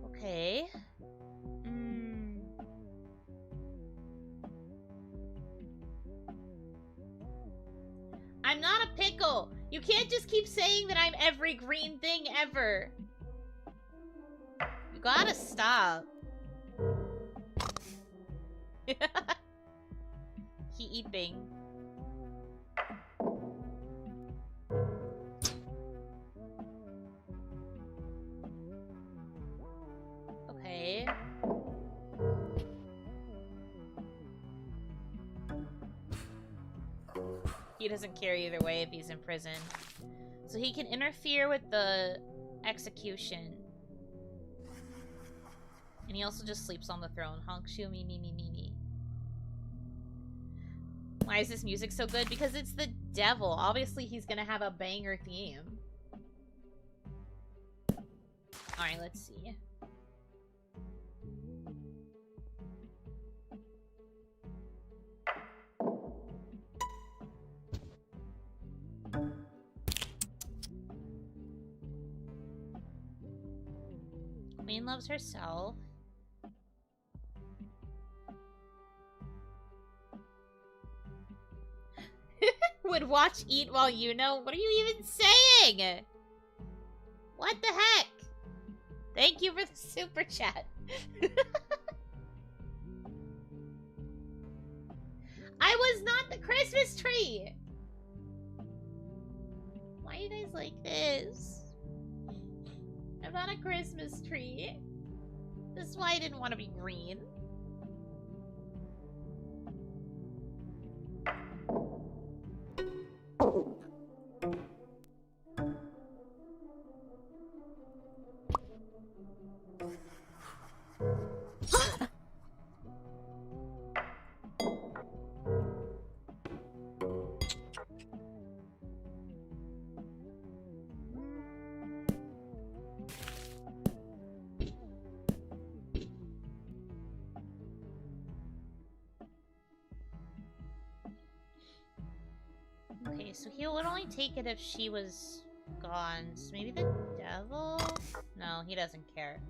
Okay. I'm not a pickle! You can't just keep saying that I'm every green thing ever! You gotta stop. He eating. Okay. He doesn't care either way if he's in prison. So he can interfere with the execution. And he also just sleeps on the throne. Honk shoo me me me me me. Why is this music so good? Because it's the devil. Obviously he's gonna have a banger theme. Alright, let's see. Queen loves herself. Would watch eat while you know? What are you even saying? What the heck? Thank you for the super chat. I was not the Christmas tree. Why are you guys like this? I'm not a Christmas tree. This is why I didn't want to be green. Okay, so he would only take it if she was gone. So maybe the devil? No, he doesn't care.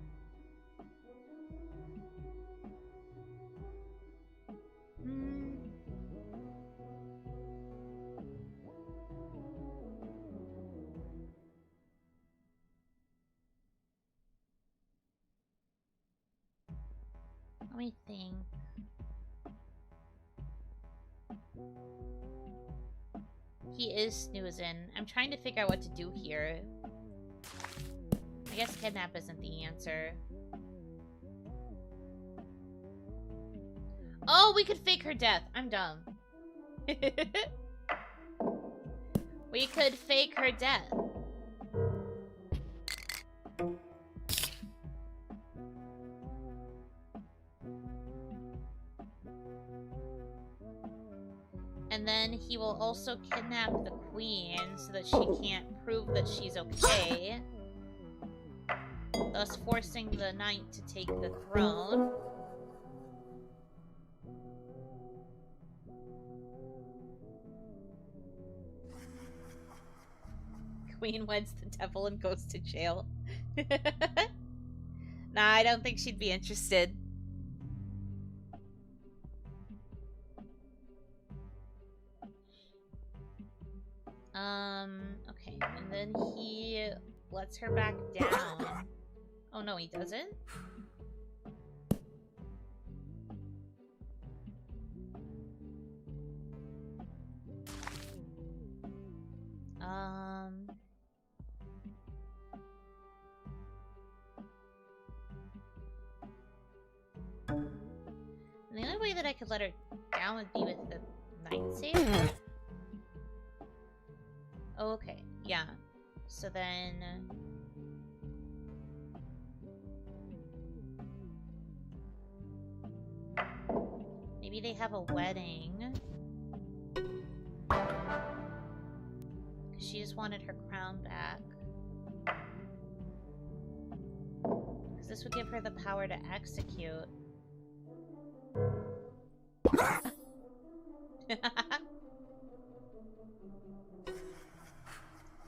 Let me think. He is snoozing. I'm trying to figure out what to do here. I guess kidnap isn't the answer. Oh, we could fake her death. I'm dumb. We could fake her death. And then he will also kidnap the queen so that she can't prove that she's okay, thus forcing the knight to take the throne. Queen weds the devil and goes to jail. Nah, I don't think she'd be interested. Okay, and then he lets her back down. Oh no, he doesn't? And the only way that I could let her down would be with the night save. Oh, okay. Yeah. So then... maybe they have a wedding. 'Cause she just wanted her crown back. Because this would give her the power to execute.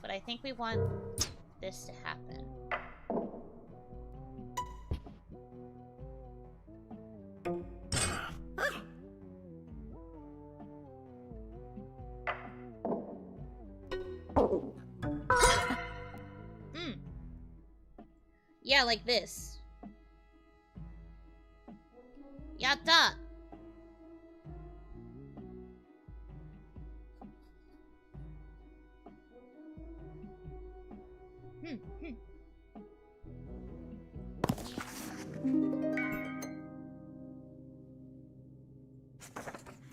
But I think we want this to happen. Yeah, like this. Yatta!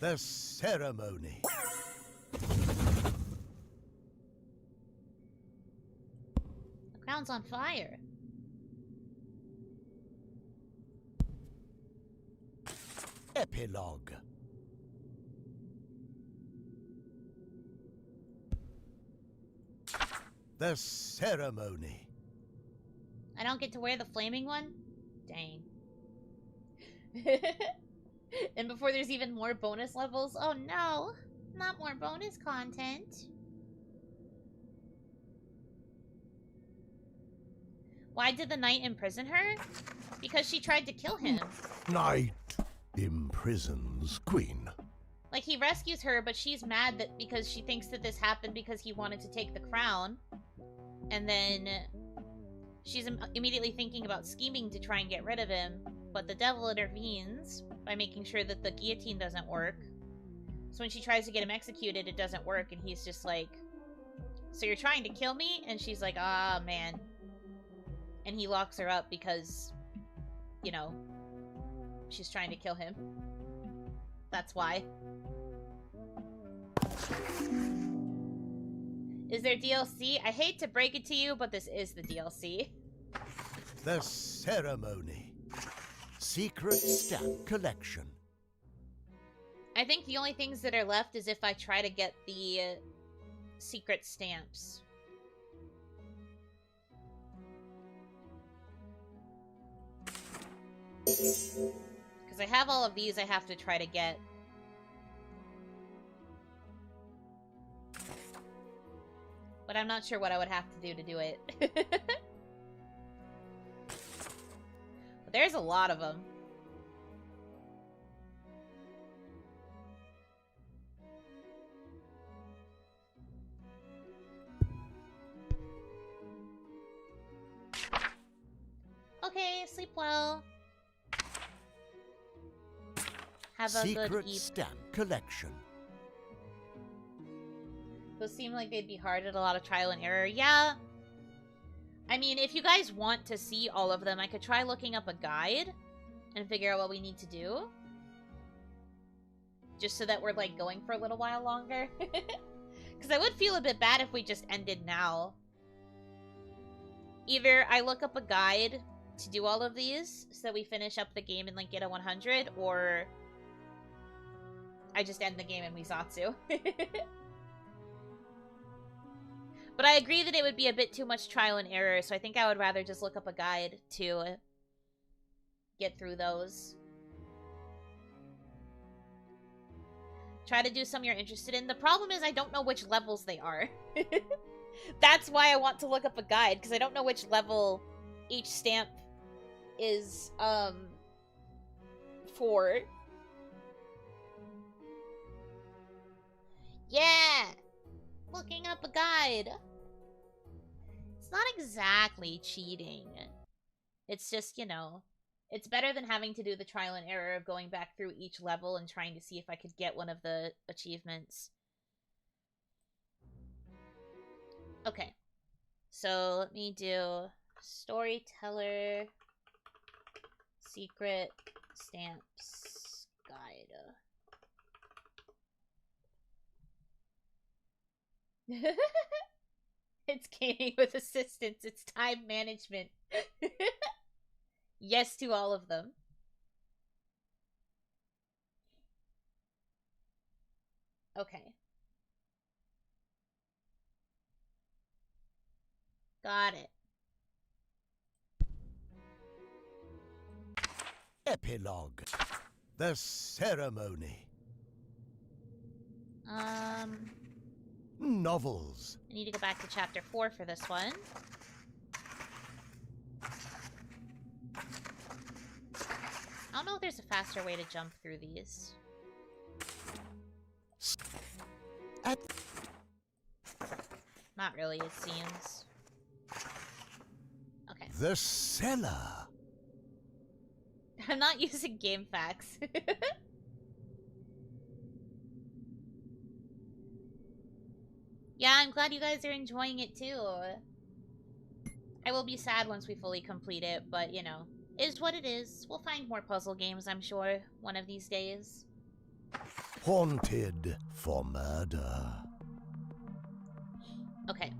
The ceremony. The crown's on fire. Epilogue. The ceremony. I don't get to wear the flaming one? Dang. And before there's even more bonus levels? Oh no! Not more bonus content. Why did the knight imprison her? Because she tried to kill him. Knight imprisons queen. Like, he rescues her, but she's mad that because she thinks that this happened because he wanted to take the crown. And then she's immediately thinking about scheming to try and get rid of him. But the devil intervenes by making sure that the guillotine doesn't work. So when she tries to get him executed, it doesn't work. And he's just like, so you're trying to kill me? And she's like, ah, man. And he locks her up because, you know, she's trying to kill him. That's why. Is there DLC? I hate to break it to you, but this is the DLC. The ceremony. Secret stamp collection. I think the only things that are left is if I try to get the secret stamps. Because I have all of these I have to try to get. But I'm not sure what I would have to do it. But there's a lot of them. Okay, sleep well. Have a good Secret eat. stamp collection. Those seem like they'd be hard at a lot of trial and error. Yeah. I mean, if you guys want to see all of them, I could try looking up a guide and figure out what we need to do. Just so that we're, like, going for a little while longer. Because I would feel a bit bad if we just ended now. Either I look up a guide to do all of these so that we finish up the game and, like, get a 100, or I just end the game and we Zatsu. But I agree that it would be a bit too much trial and error, so I think I would rather just look up a guide to get through those. Try to do some you're interested in. The problem is I don't know which levels they are. That's why I want to look up a guide, because I don't know which level each stamp is, for. Yeah! looking up a guide. It's not exactly cheating. It's just, you know, it's better than having to do the trial and error of going back through each level and trying to see if I could get one of the achievements. Okay. So let me do Storyteller Secret Stamps Guide. It's gaming with assistance. It's time management. Yes to all of them. Okay. Got it. Epilogue. The ceremony. Novels. I need to go back to chapter 4 for this one. I don't know if there's a faster way to jump through these. Not really, it seems. Okay. The cellar. I'm not using game facts. Yeah, I'm glad you guys are enjoying it too. I will be sad once we fully complete it, but you know, it is what it is. We'll find more puzzle games, I'm sure, one of these days. Haunted for murder. Okay.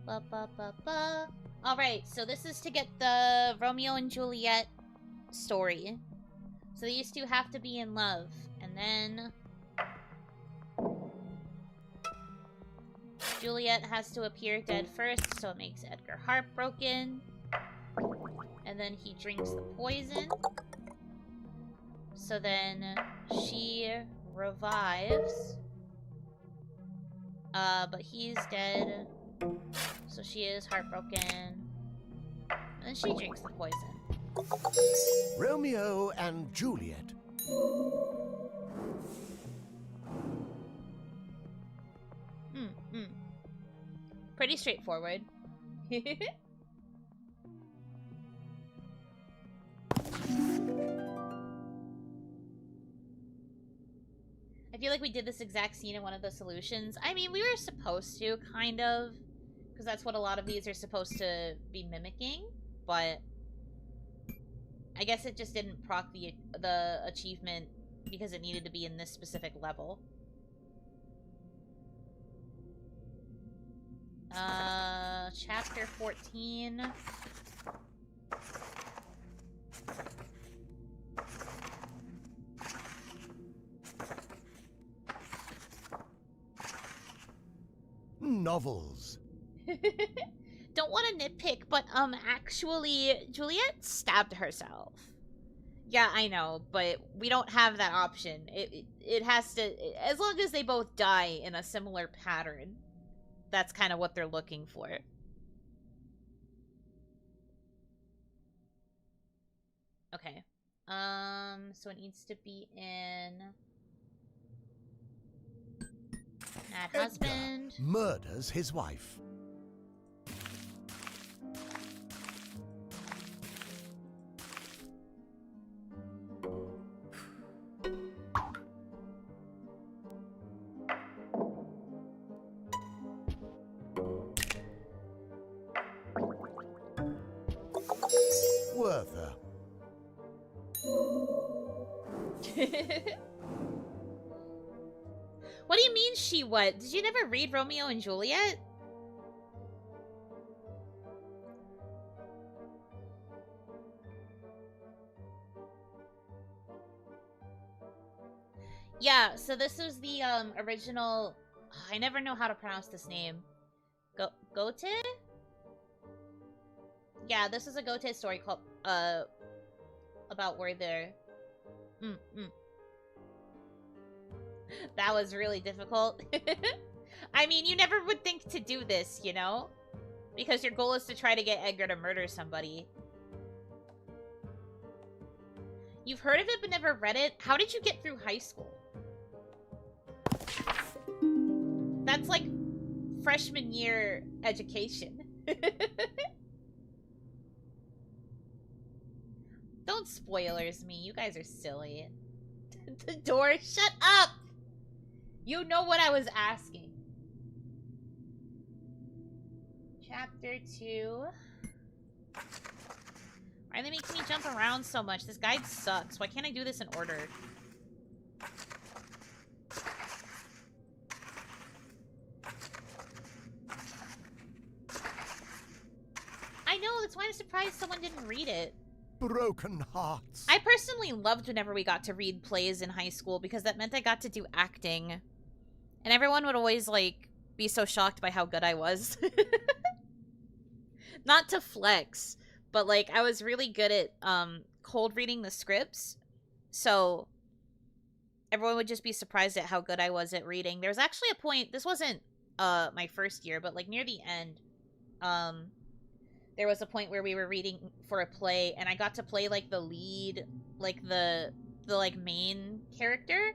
Ba ba ba ba. Alright, so this is to get the Romeo and Juliet story. So these two have to be in love. And then Juliet has to appear dead first, so it makes Edgar heartbroken. And then he drinks the poison. So then she revives. But he's dead. So she is heartbroken. And then she drinks the poison. Romeo and Juliet. Pretty straightforward. I feel like we did this exact scene in one of the solutions. I mean, we were supposed to, kind of. Because that's what a lot of these are supposed to be mimicking. But I guess it just didn't proc the achievement because it needed to be in this specific level. Chapter 14. Novels. Don't want to nitpick, but actually, Juliet stabbed herself. Yeah, I know, but we don't have that option. It has to, as long as they both die in a similar pattern. That's kind of what they're looking for. Okay. So it needs to be in Mad Edgar Husband. murders his wife. Werther. What do you mean she what? Did you never read Romeo and Juliet? Yeah, so this is the original. I never know how to pronounce this name. Goethe? Yeah, this is a Goethe story called about where they're That was really difficult. I mean, you never would think to do this, you know? Because your goal is to try to get Edgar to murder somebody. You've heard of it but never read it? How did you get through high school? That's like freshman year education. Don't spoilers me. You guys are silly. The door. Shut up! You know what I was asking. Chapter 2. Why are they making me jump around so much? This guide sucks. Why can't I do this in order? I know, that's why I'm surprised someone didn't read it. Broken hearts. I personally loved whenever we got to read plays in high school because that meant I got to do acting. And everyone would always, like, be so shocked by how good I was. Not to flex, but, like, I was really good at cold reading the scripts. So everyone would just be surprised at how good I was at reading. There was actually a point, this wasn't my first year, but, like, near the end, there was a point where we were reading for a play, and I got to play, like, the lead, like, the like, main character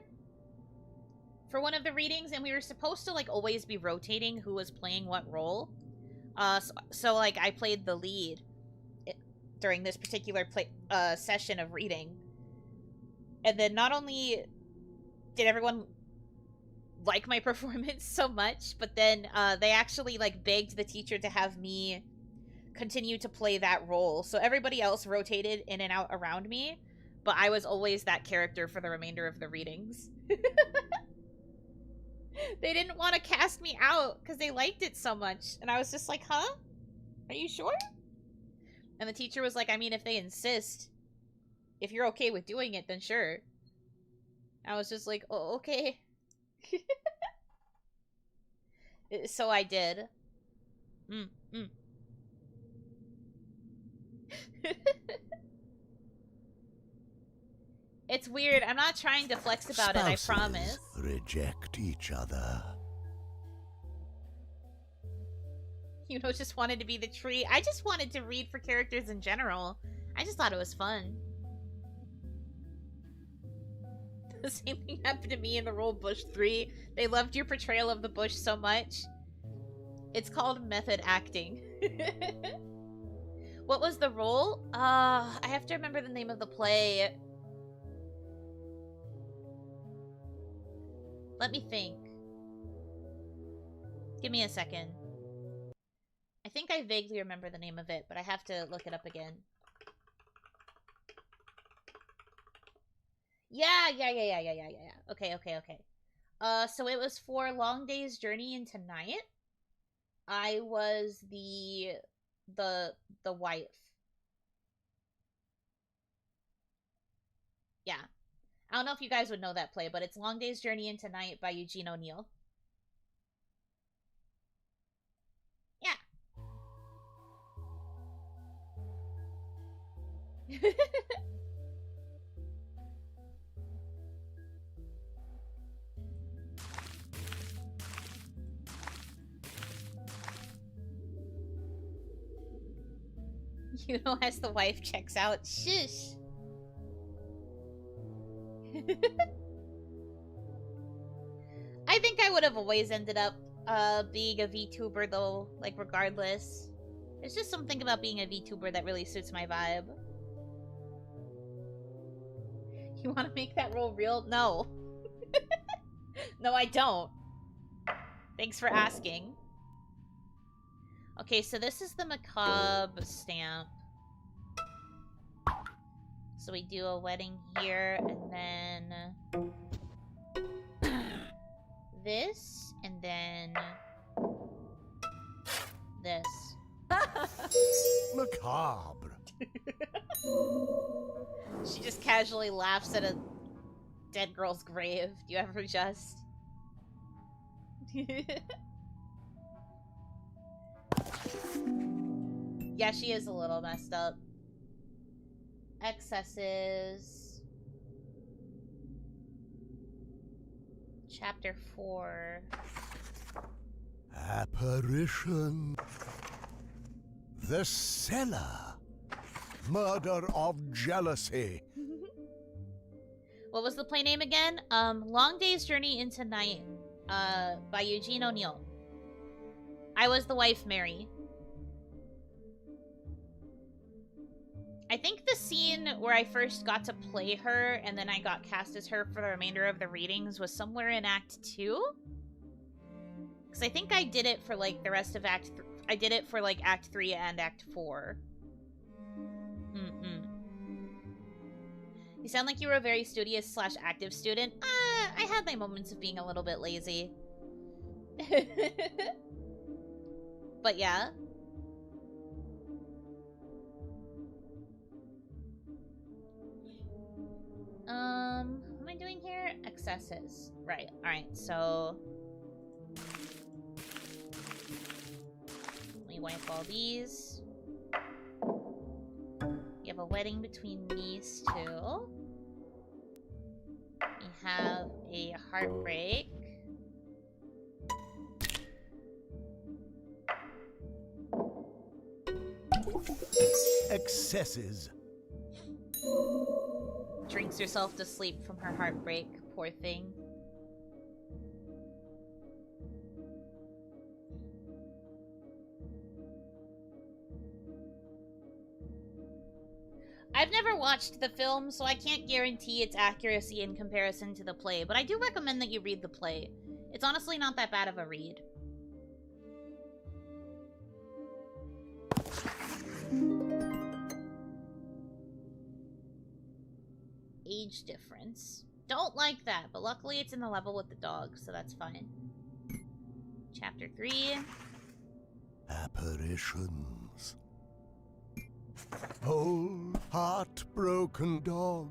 for one of the readings, and we were supposed to, like, always be rotating who was playing what role. So like, I played the lead during this particular session of reading. And then not only did everyone like my performance so much, but then they actually, like, begged the teacher to have me continue to play that role. So everybody else rotated in and out around me, but I was always that character for the remainder of the readings. They didn't want to cast me out because they liked it so much. And I was just like, huh? Are you sure? And the teacher was like, I mean, if they insist, if you're okay with doing it, then sure. I was just like, oh, okay. So I did. It's weird. I'm not trying to flex about it, I promise. Reject each other. Yuno just wanted to be the tree. I just wanted to read for characters in general. I just thought it was fun. The same thing happened to me in the role Bush 3. They loved your portrayal of the bush so much. It's called method acting. What was the role? I have to remember the name of the play. Let me think. Give me a second. I think I vaguely remember the name of it, but I have to look it up again. Yeah. Okay. So it was for Long Day's Journey into Night. I was the wife. Yeah. I don't know if you guys would know that play, but it's Long Day's Journey into Night by Eugene O'Neill. Yeah. Yuno as the wife checks out. Shush. I think I would have always ended up being a VTuber though, like, regardless. There's just something about being a VTuber that really suits my vibe. You want to make that role real? No. No, I don't. Thanks for asking. Okay, so this is the macabre stamp. So we do a wedding here, and then this, and then this. Macabre. She just casually laughs at a dead girl's grave. Do you ever just? Yeah, she is a little messed up. Excesses. Chapter 4. Apparition. The cellar. Murder of jealousy. What was the play name again? Long Day's Journey into Night, by Eugene O'Neill. I was the wife, Mary. I think the scene where I first got to play her and then I got cast as her for the remainder of the readings was somewhere in Act 2? Because I think I did it for, like, the rest of Act 3. I did it for, like, Act 3 and Act 4. You sound like you were a very studious / active student. I had my moments of being a little bit lazy. But yeah. What am I doing here? Excesses. Right, alright, so... Let me wipe all these. You have a wedding between these two. We have a heartbreak. Excesses. Drinks herself to sleep from her heartbreak. Poor thing. I've never watched the film, so I can't guarantee its accuracy in comparison to the play, but I do recommend that you read the play. It's honestly not that bad of a read. Age difference. Don't like that, but luckily it's in the level with the dog, so that's fine. Chapter 3. Apparitions. Whole heartbroken dog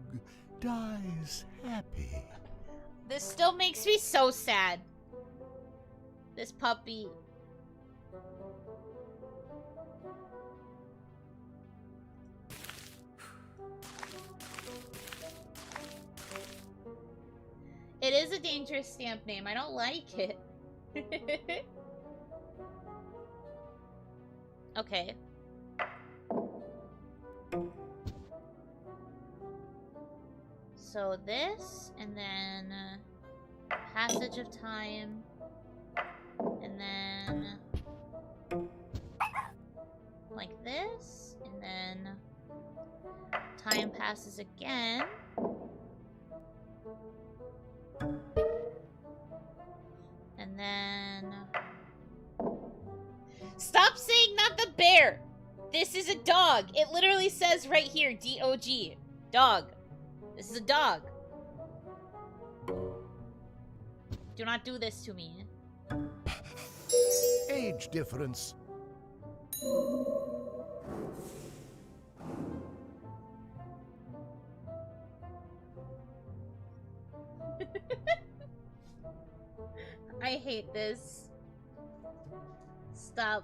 dies happy. This still makes me so sad. This puppy. It is a dangerous stamp name. I don't like it. Okay. So this, and then passage of time, and then like this, and then time passes again. And then... Stop saying not the bear! This is a dog! It literally says right here, D-O-G. Dog. This is a dog. Do not do this to me. Age difference. I hate this. Stop.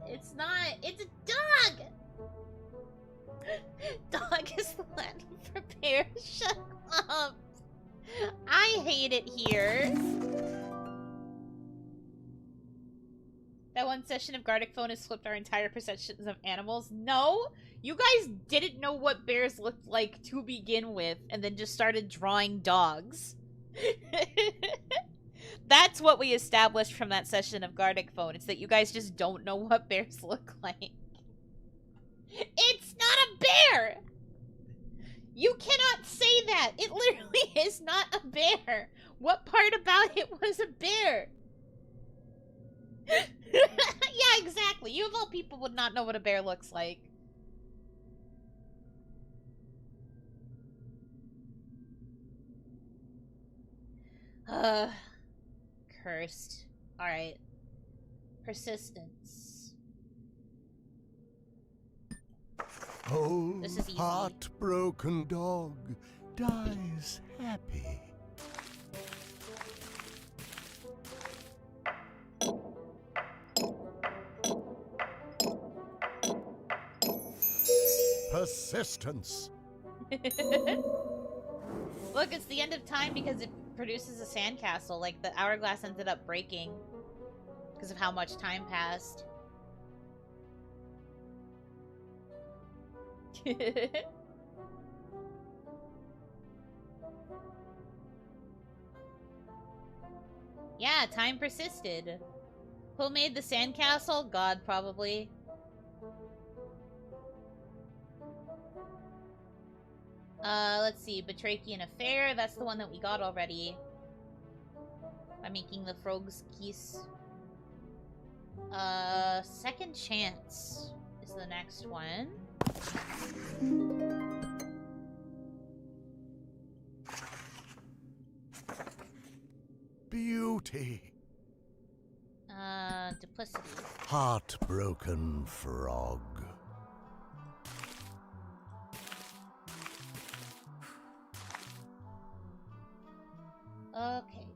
It's not. It's a dog! Dog is the Latin for bear. Shut up. I hate it here. That one session of Gardic Phone has flipped our entire perceptions of animals. No! You guys didn't know what bears looked like to begin with, and then just started drawing dogs. That's what we established from that session of Gardic Phone. It's that you guys just don't know what bears look like. It's not a bear! You cannot say that! It literally is not a bear! What part about it was a bear? Yeah, exactly. You of all people would not know what a bear looks like. Cursed. Alright. Persistence. Whole This is easy. heartbroken dog dies happy. Persistence. Look, it's the end of time because it produces a sandcastle. Like, the hourglass ended up breaking because of how much time passed. Yeah, time persisted. Who made the sandcastle? God, probably. Let's see. Batrachian Affair. That's the one that we got already. By making the Frog's Kiss. Second Chance is the next one. Beauty. Duplicity. Heartbroken frog. Okay.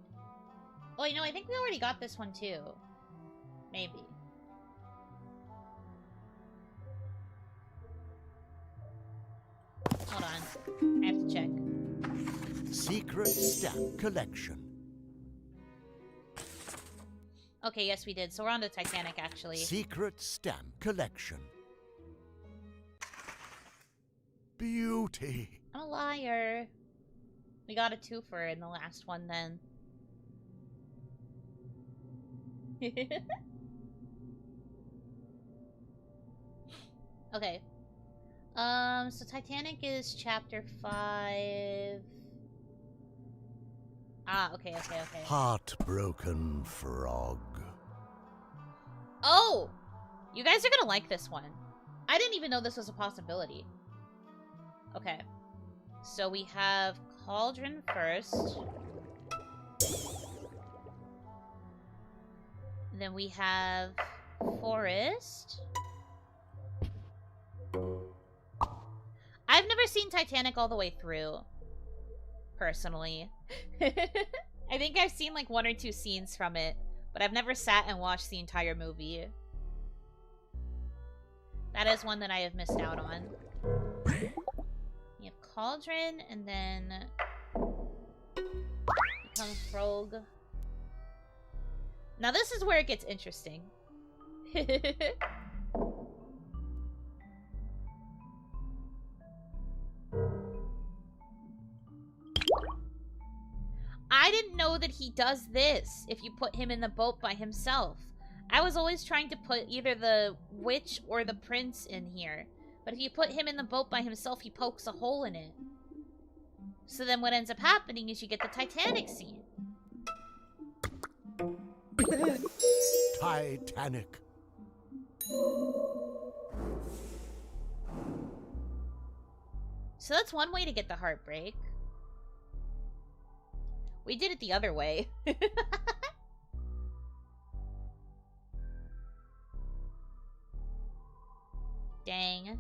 Oh, you know, I think we already got this one too. Maybe. Hold on. I have to check. Secret stamp collection. Okay, yes, we did. So we're on to Titanic, actually. Secret stamp collection. Beauty. I'm a liar. We got a twofer in the last one, then. Okay. So Titanic is chapter 5. Ah, okay. Heartbroken frog. Oh! You guys are gonna like this one. I didn't even know this was a possibility. Okay. So we have Cauldron first. Then we have Forest. I've never seen Titanic all the way through. Personally. I think I've seen like 1 or 2 scenes from it, but I've never sat and watched the entire movie. That is one that I have missed out on. You have Cauldron, and then becomes Frog. Now this is where it gets interesting. I didn't know that he does this if you put him in the boat by himself. I was always trying to put either the witch or the prince in here. But if you put him in the boat by himself, he pokes a hole in it. So then what ends up happening is you get the Titanic scene. Titanic. So that's one way to get the heartbreak. We did it the other way. Dang.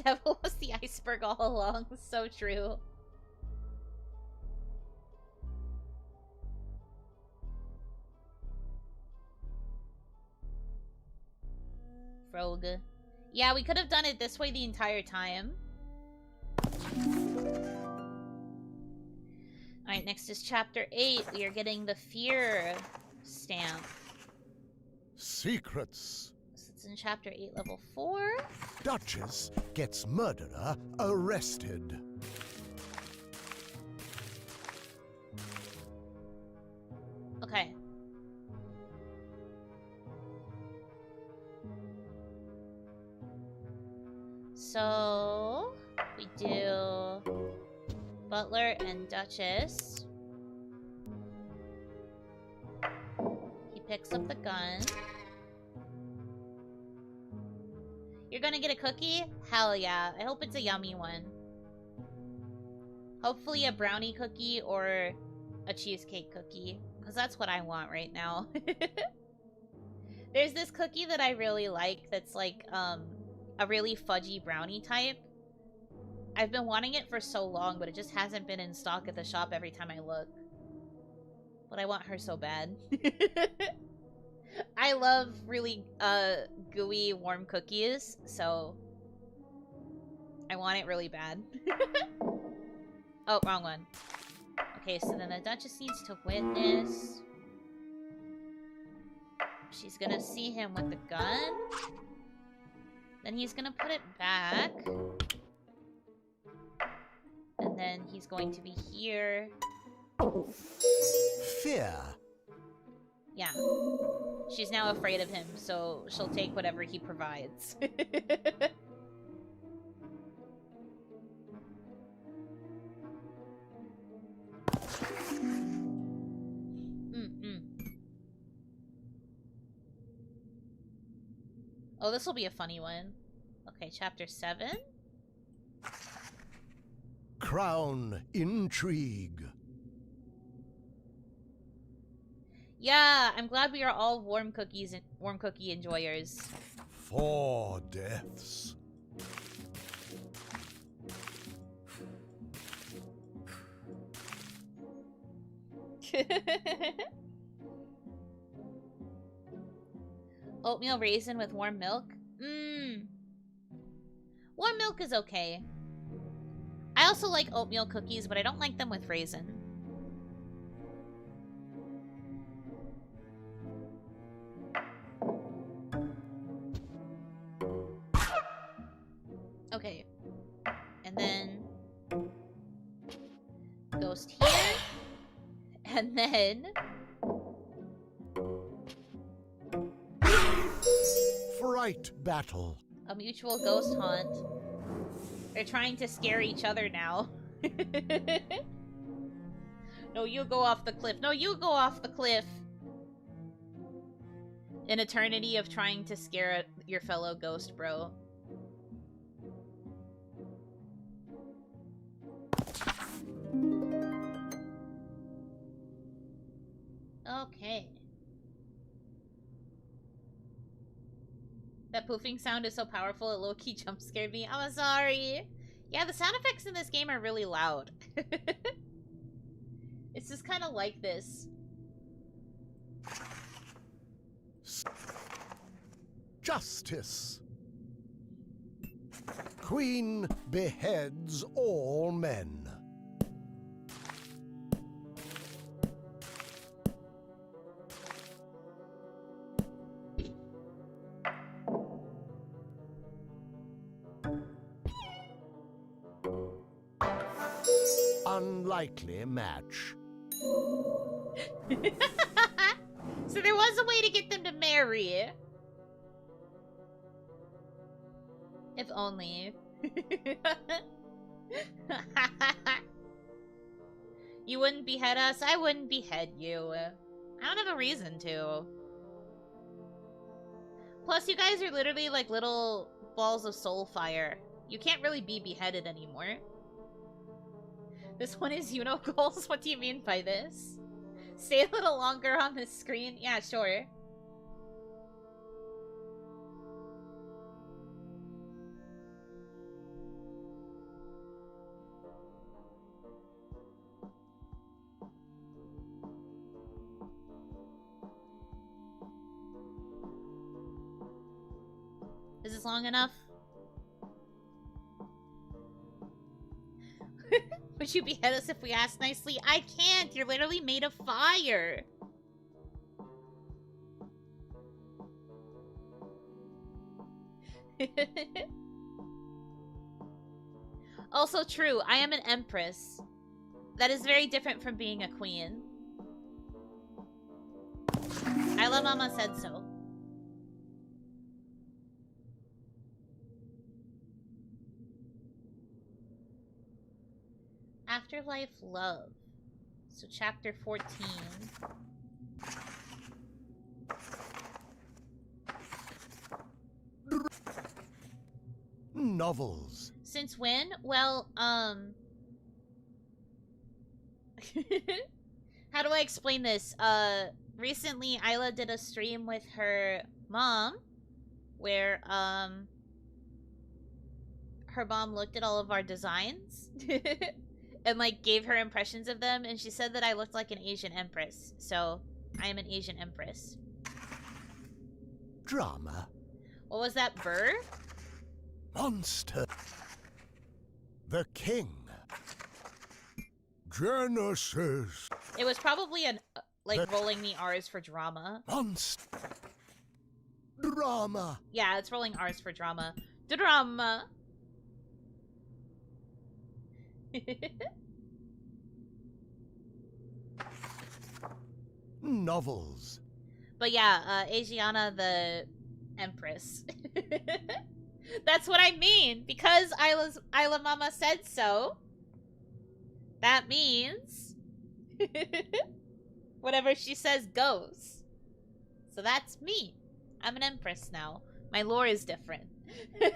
Devil was the iceberg all along. So true. Frog. Yeah, we could have done it this way the entire time. Alright, next is chapter 8. We are getting the fear stamp. Secrets. So it's in chapter 8, level 4. Duchess gets murderer arrested. Okay. So we do Butler and Duchess. He picks up the gun. You're gonna get a cookie? Hell yeah. I hope it's a yummy one. Hopefully a brownie cookie or a cheesecake cookie. Because that's what I want right now. There's this cookie that I really like that's like, a really fudgy brownie type. I've been wanting it for so long, but it just hasn't been in stock at the shop every time I look. But I want her so bad. I love really gooey, warm cookies, so I want it really bad. Oh, wrong one. Okay, so then the Duchess needs to witness. She's gonna see him with the gun. Then he's gonna put it back. He's going to be here. Fear. Yeah. She's now afraid of him, so she'll take whatever he provides. Oh, this will be a funny one. Okay, chapter 7. Crown intrigue. Yeah, I'm glad we are all warm cookie enjoyers. 4 deaths. Oatmeal raisin with warm milk? Warm milk is okay. I also like oatmeal cookies, but I don't like them with raisin. Okay. And then... Ghost here. And then... Fright battle. A mutual ghost haunt. They're trying to scare each other now. No, you go off the cliff. No, you go off the cliff. An eternity of trying to scare your fellow ghost, bro. Okay. That poofing sound is so powerful, it low-key jump-scared me. I'm sorry. Yeah, the sound effects in this game are really loud. It's just kind of like this. Justice. Queen beheads all men. Unlikely match. So there was a way to get them to marry. If only. You wouldn't behead us, I wouldn't behead you. I don't have a reason to. Plus, you guys are literally like little balls of soul fire. You can't really be beheaded anymore. This one is Yuno goals? What do you mean by this? Stay a little longer on this screen? Yeah, sure. Is this long enough? Would you behead us if we asked nicely? I can't! You're literally made of fire! Also true, I am an empress. That is very different from being a queen. Isla Mama said so. Afterlife Love. So chapter 14. Novels. Since when? Well, how do I explain this? Recently Isla did a stream with her mom where, her mom looked at all of our designs and, like, gave her impressions of them, and she said that I looked like an Asian empress. So, I am an Asian empress. Drama. What was that, Burr? Monster. The King. Genesis. It was probably an, like, rolling the R's for drama. Monster. Drama. Yeah, it's rolling R's for drama. Drama. Novels. But yeah, Asiana the Empress. That's what I mean. Because Isla Mama said so, that means whatever she says goes. So that's me. I'm an Empress now. My lore is different. Then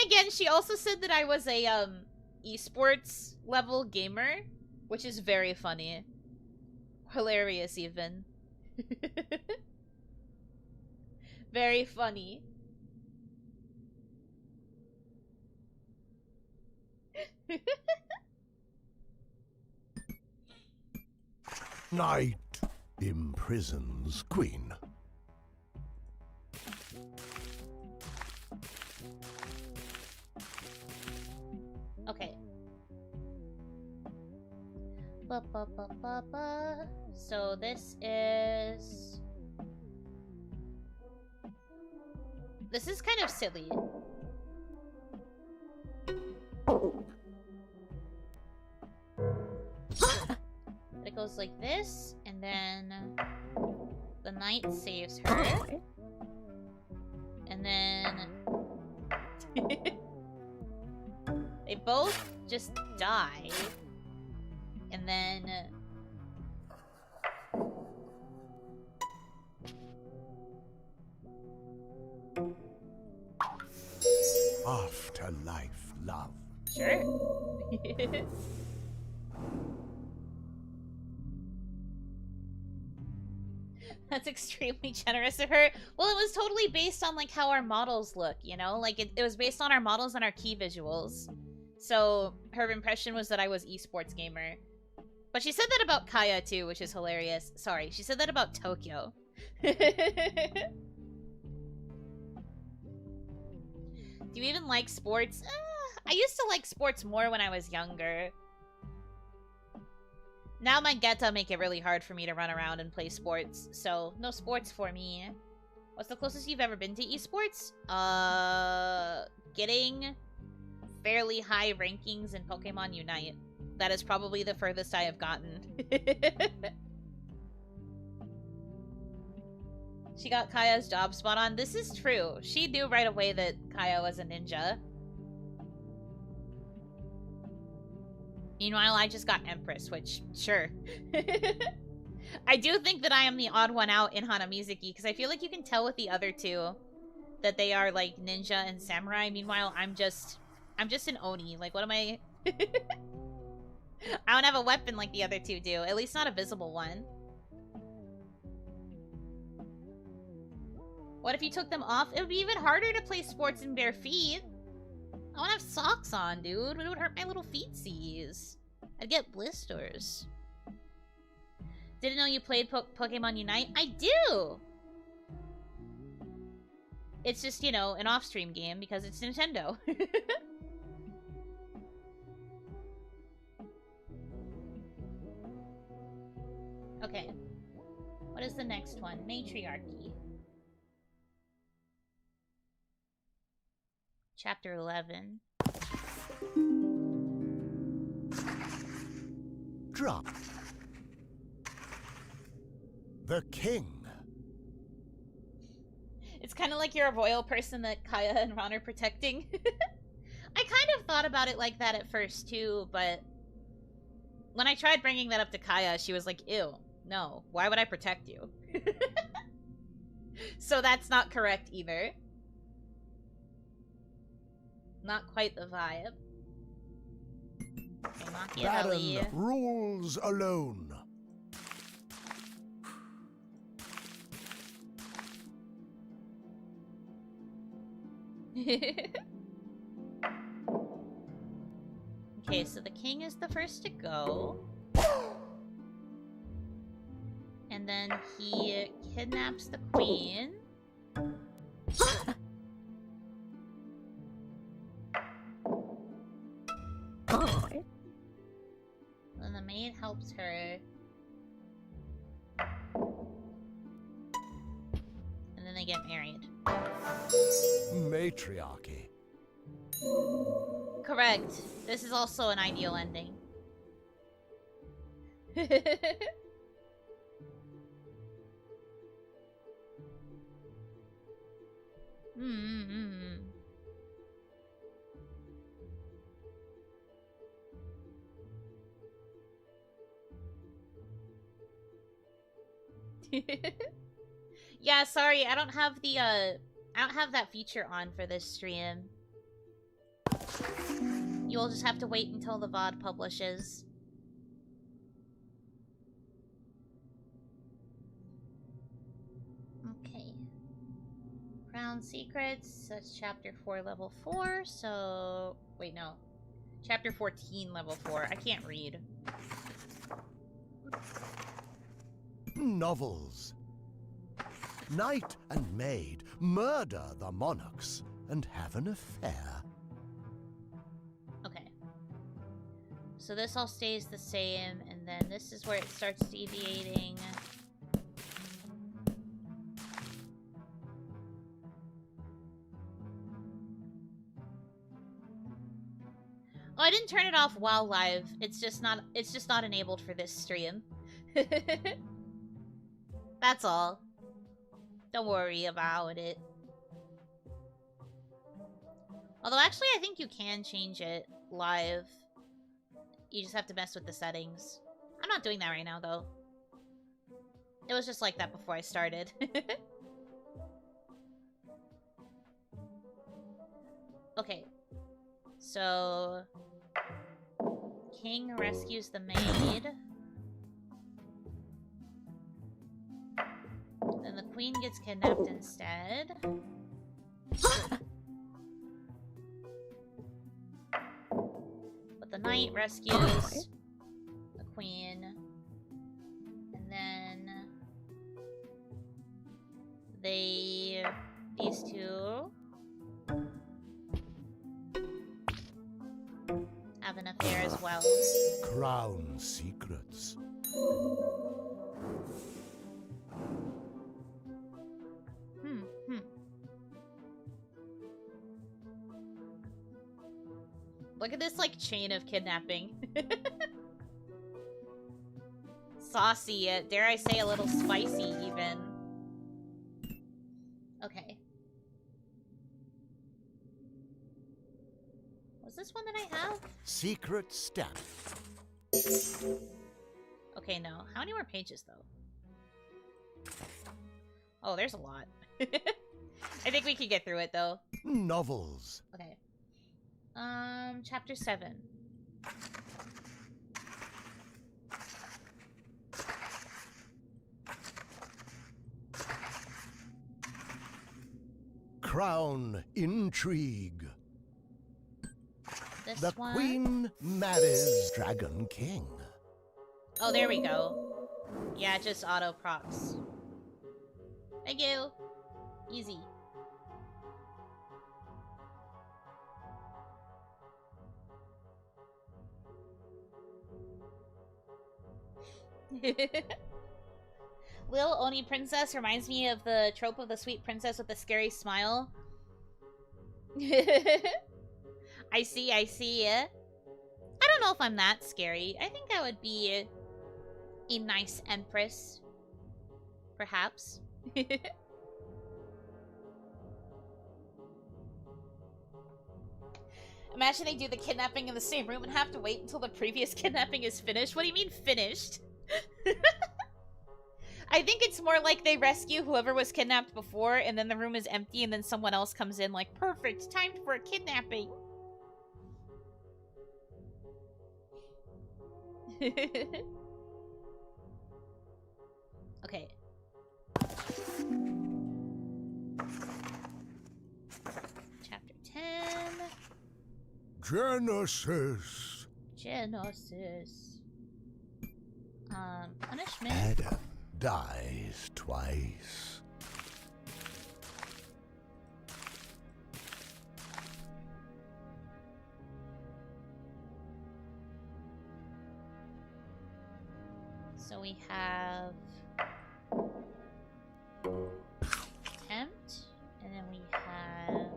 again, she also said that I was a esports level gamer, which is very funny. Hilarious even. Very funny. Night imprisons queen. Okay. So this is... This is kind of silly. It goes like this, and then the knight saves her. And then they both just die. And then Afterlife love. sure. That's extremely generous of her. Well, it was totally based on, like, how our models look, you know? Like, it was based on our models and our key visuals. So, her impression was that I was esports gamer. But she said that about Kaya, too, which is hilarious. Sorry, she said that about Tokyo. Do you even like sports? I used to like sports more when I was younger. Now my geta make it really hard for me to run around and play sports, so no sports for me. What's the closest you've ever been to esports? Getting fairly high rankings in Pokemon Unite. That is probably the furthest I have gotten. She got Kaya's job spot on. This is true. She knew right away that Kaya was a ninja. Meanwhile, I just got Empress, which, sure. I do think that I am the odd one out in Hanamizuki, because I feel like you can tell with the other two that they are, like, ninja and samurai. Meanwhile, I'm just an Oni. Like, what am I... I don't have a weapon like the other two do. At least not a visible one. What if you took them off? It would be even harder to play sports in bare feet. I want to have socks on, dude. It would hurt my little feetsies. I'd get blisters. Didn't know you played Pokemon Unite? I do! It's just, you know, an off-stream game because it's Nintendo. Okay. What is the next one? Matriarchy. Chapter 11. Drop. The king. It's kind of like you're a royal person that Kaya and Ron are protecting. I kind of thought about it like that at first too, but when I tried bringing that up to Kaya, she was like, ew, no, why would I protect you? So that's not correct either. Not quite the vibe. Okay, Machiavelli. Baron rules alone. Okay, so the king is the first to go. And then he kidnaps the queen. Then the maid helps her. And then they get married. Matriarchy. Correct. This is also an ideal ending. Hmm. Yeah, sorry, I don't have the I don't have that feature on for this stream. You'll just have to wait until the VOD publishes. Okay. Crown Secrets, that's chapter 4, level 4, so... Wait, no. Chapter 14, level 4. I can't read. Novels. Knight and maid murder the monarchs and have an affair. Okay. So this all stays the same, and then this is where it starts deviating. Oh, I didn't turn it off while live. It's just not enabled for this stream. That's all. Don't worry about it. Although actually I think you can change it live. You just have to mess with the settings. I'm not doing that right now though. It was just like that before I started. Okay. So King rescues the maid. Then the queen gets kidnapped instead. But the knight rescues the queen. And then these two have an affair as well. Crown Secrets. Look at this, like, chain of kidnapping. Saucy, dare I say a little spicy, even. Okay. Was this one that I have? Secret stamp. Okay, no. How many more pages, though? Oh, there's a lot. I think we could get through it, though. Novels. Okay. Chapter 7. Crown Intrigue. This The one. Queen marries Dragon King. Oh, there we go. Yeah, just auto procs. Thank you. Easy. Lil Oni Princess reminds me of the trope of the sweet princess with the scary smile. I see. I don't know if I'm that scary. I think I would be a nice empress. Perhaps. Imagine they do the kidnapping in the same room and have to wait until the previous kidnapping is finished. What do you mean finished? I think it's more like they rescue whoever was kidnapped before, and then the room is empty, and then someone else comes in like, perfect, time for a kidnapping. Okay. Chapter 10. Genesis. Punishment. Adam dies twice. So we have tempt, and then we have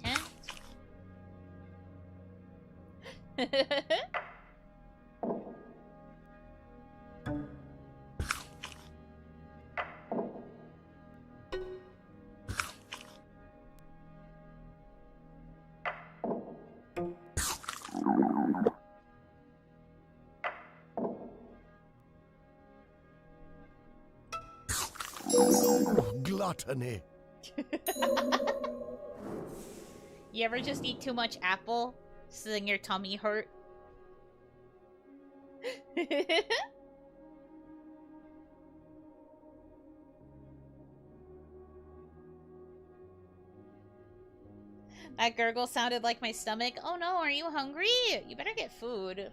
tempt. gluttony. You ever just eat too much apple, so then your tummy hurt? That gurgle sounded like my stomach. Oh no, are you hungry? You better get food.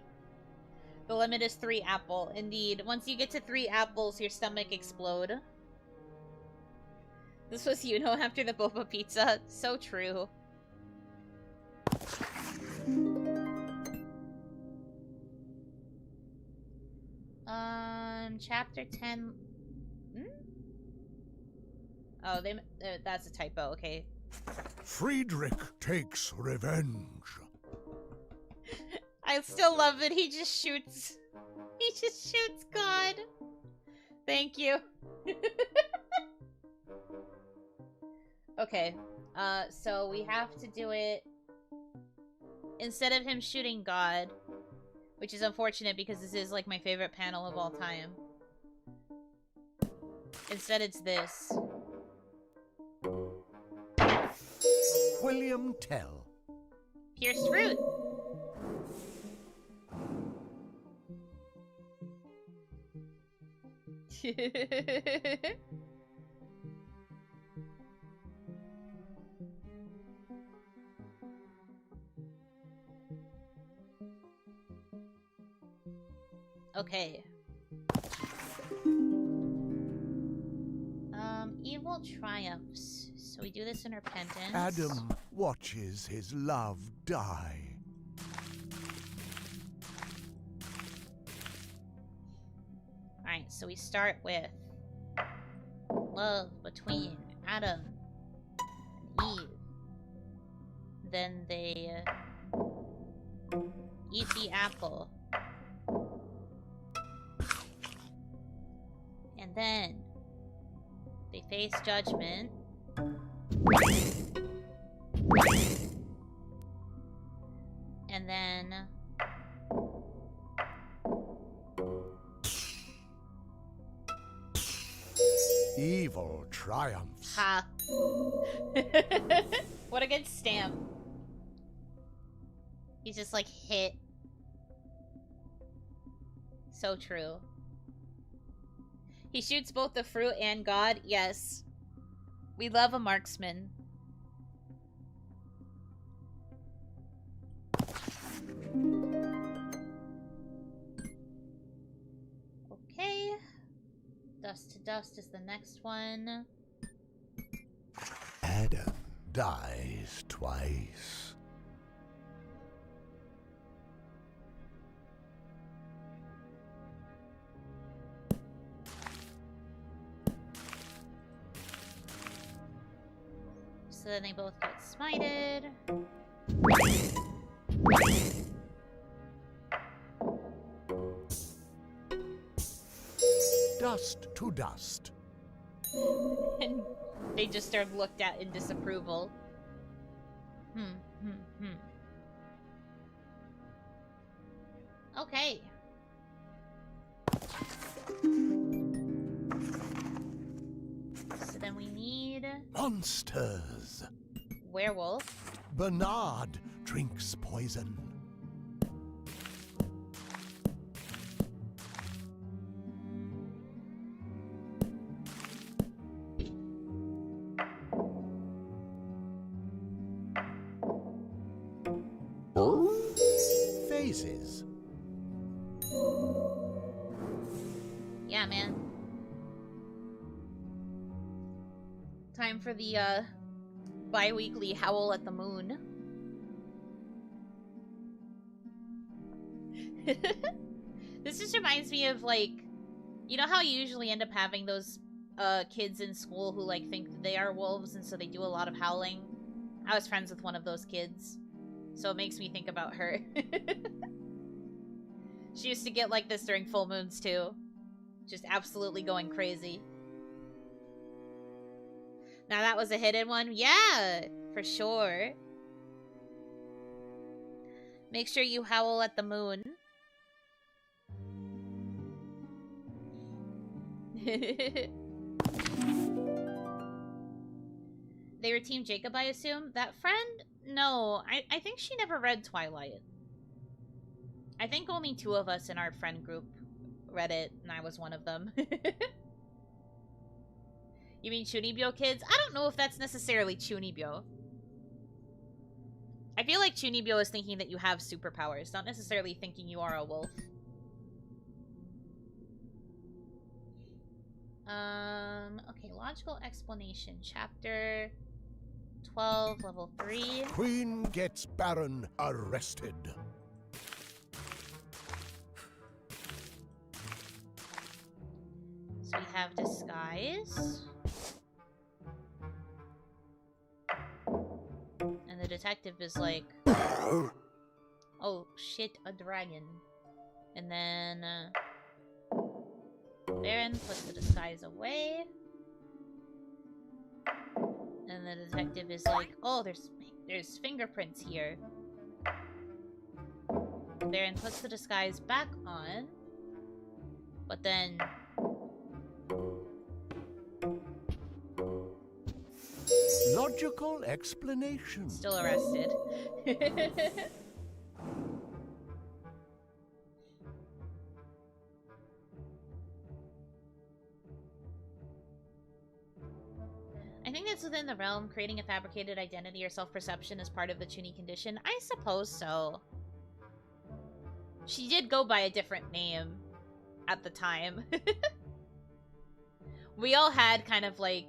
The limit is 3 apple. Indeed. Once you get to 3 apples, your stomach explode. This was Yuno after the boba pizza. So true. Chapter 10. Oh, that's a typo. Okay. Friedrich takes revenge. I still love it. He just shoots. He just shoots God. Thank you. Okay. So we have to do it instead of him shooting God, which is unfortunate because this is like my favorite panel of all time. Instead, it's this. William Tell. Pierced fruit. Okay. Evil triumphs. So we do this in repentance. Adam watches his love die. Alright, so we start with love between Adam and Eve. Then they eat the apple. And then they face judgment. And then Evil triumphs. ha. What a good stamp. He's just like hit. So true. He shoots both the fruit and God. Yes. We love a marksman. Okay. Dust to dust is the next one. Adam dies twice. So then they both get smited. Dust to dust. And they just are looked at in disapproval. Okay. So then we need Monsters. werewolf. Bernard drinks poison. Phases. Yeah, man. Time for the bi-weekly howl at the moon. This just reminds me of, like, you know how you usually end up having those kids in school who like think that they are wolves and so they do a lot of howling? I was friends with one of those kids, so it makes me think about her. She used to get like this during full moons too. Just absolutely going crazy. Now that was a hidden one? Yeah, for sure. Make sure you howl at the moon. They were Team Jacob, I assume. That friend? No, I think she never read Twilight. I think only 2 of us in our friend group read it, and I was one of them. You mean Chunibyo kids? I don't know if that's necessarily Chunibyo. I feel like Chunibyo is thinking that you have superpowers, not necessarily thinking you are a wolf. Okay, logical explanation. Chapter 12, level 3. Queen gets Baron arrested. So we have disguise. And the detective is like, oh shit, a dragon. And then Baron puts the disguise away. And the detective is like, oh, there's fingerprints here. Baron puts the disguise back on. But then Logical explanation. still arrested. I think that's within the realm. Creating a fabricated identity or self-perception is part of the Chuni condition. I suppose so. She did go by a different name at the time. We all had kind of like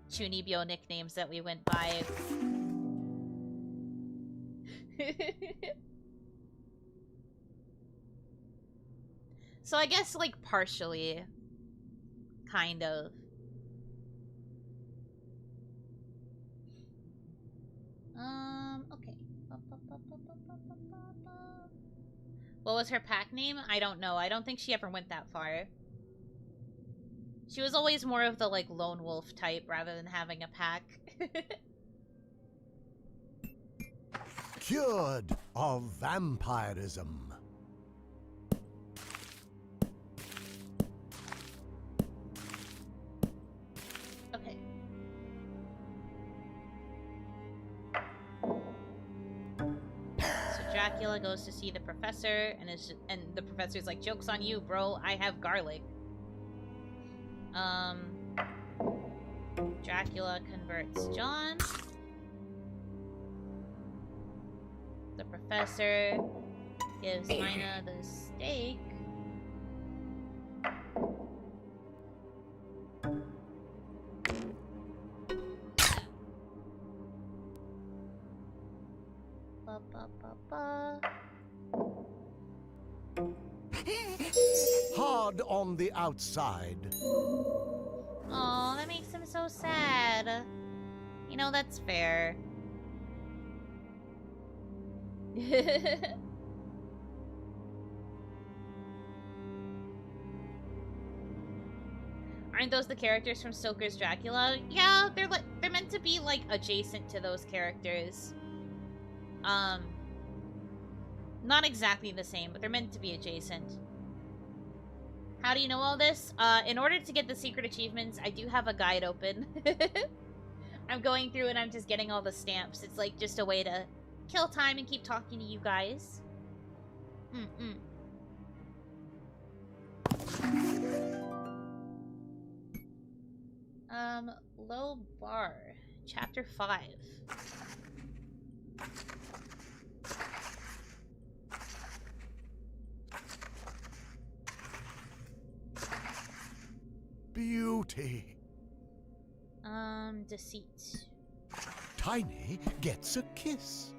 Chunibyo nicknames that we went by. So I guess like partially. Kind of. Okay. What was her pack name? I don't know. I don't think she ever went that far. She was always more of the, like, lone wolf type rather than having a pack. Cured of vampirism. Okay. So Dracula goes to see the professor, and the professor's like, joke's on you, bro. I have garlic. Dracula converts John. The professor gives Mina the steak. Ba, ba, ba, ba. Hard on the outside. Oh, that makes him so sad. You know, that's fair. Aren't those the characters from Stoker's Dracula? Yeah, they're meant to be like adjacent to those characters. Not exactly the same, but they're meant to be adjacent. How do you know all this? In order to get the secret achievements, I do have a guide open. I'm going through and I'm just getting all the stamps. It's like just a way to kill time and keep talking to you guys. Low bar. Chapter 5. Beauty. Deceit. Tiny gets a kiss.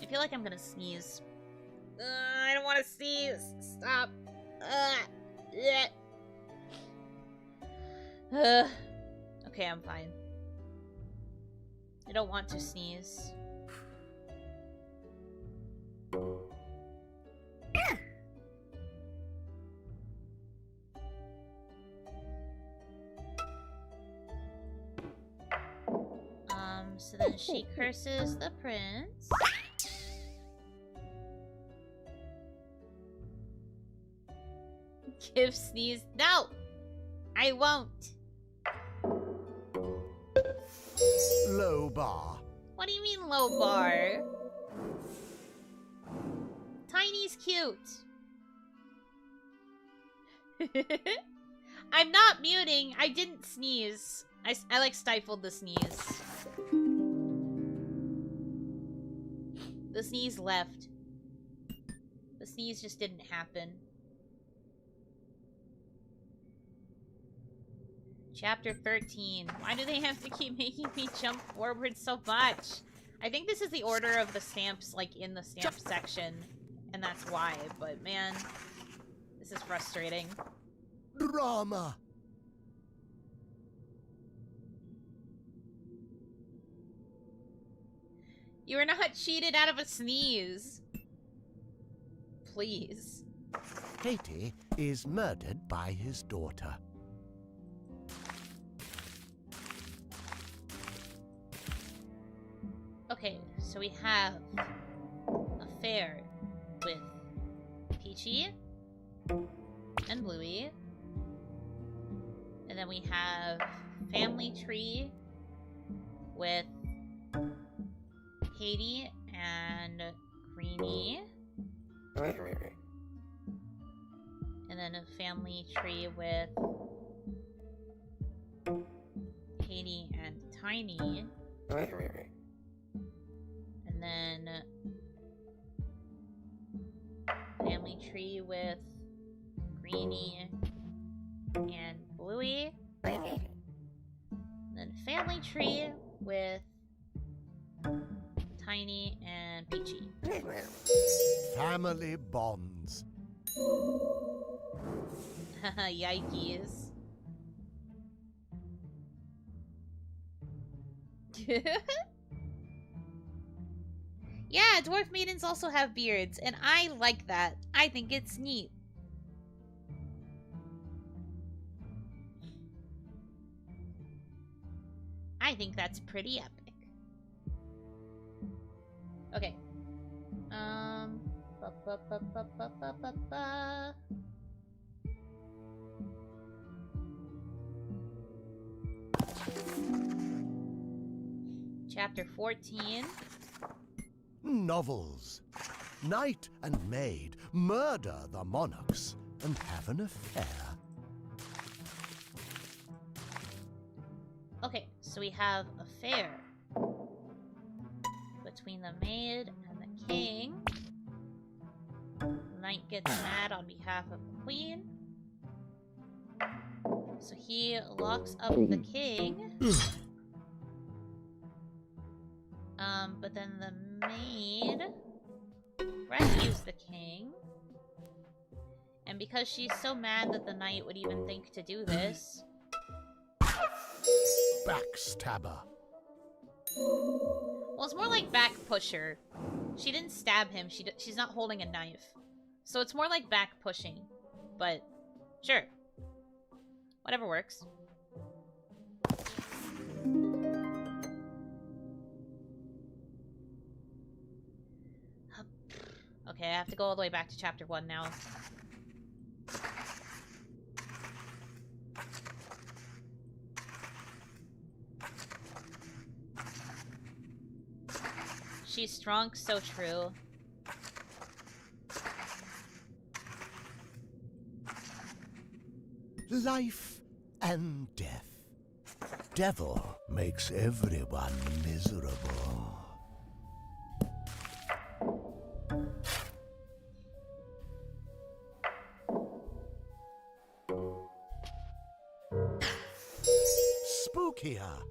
I feel like I'm gonna sneeze. I don't want to sneeze. Stop. Okay, I'm fine. I don't want to sneeze. So then she curses the prince. Give sneeze. No! I won't. Low bar. What do you mean low bar? Tiny's cute. I'm not muting. I didn't sneeze. I like stifled the sneeze. The sneeze left. The sneeze just didn't happen. Chapter 13. Why do they have to keep making me jump forward so much? I think this is the order of the stamps, like, in the stamp section. And that's why, but man, this is frustrating. Drama. You are not cheated out of a sneeze. Please. Katie is murdered by his daughter. Okay, so we have affair with Peachy and Bluey. And then we have family tree with Katie and Greenie. And then a family tree with Katie and Tiny. And then family tree with Greenie and Bluey. And then family tree with Tiny and Peachy. Family bonds. Yikes. Yeah, dwarf maidens also have beards, and I like that. I think it's neat. I think that's pretty epic. Okay. Chapter 14. Novels. Knight and maid murder the monarchs and have an affair. Okay, so we have affair between the maid and the king. The knight gets mad on behalf of the queen. So he locks up the king. But then the maid rescues the king. And because she's so mad that the knight would even think to do this... Backstabber. Well, it's more like back pusher. She didn't stab him. She's not holding a knife. So it's more like back pushing. But, sure. Whatever works. Okay, I have to go all the way back to chapter 1 now. She's strong, so true. Life and death. Devil makes everyone miserable. Spookier.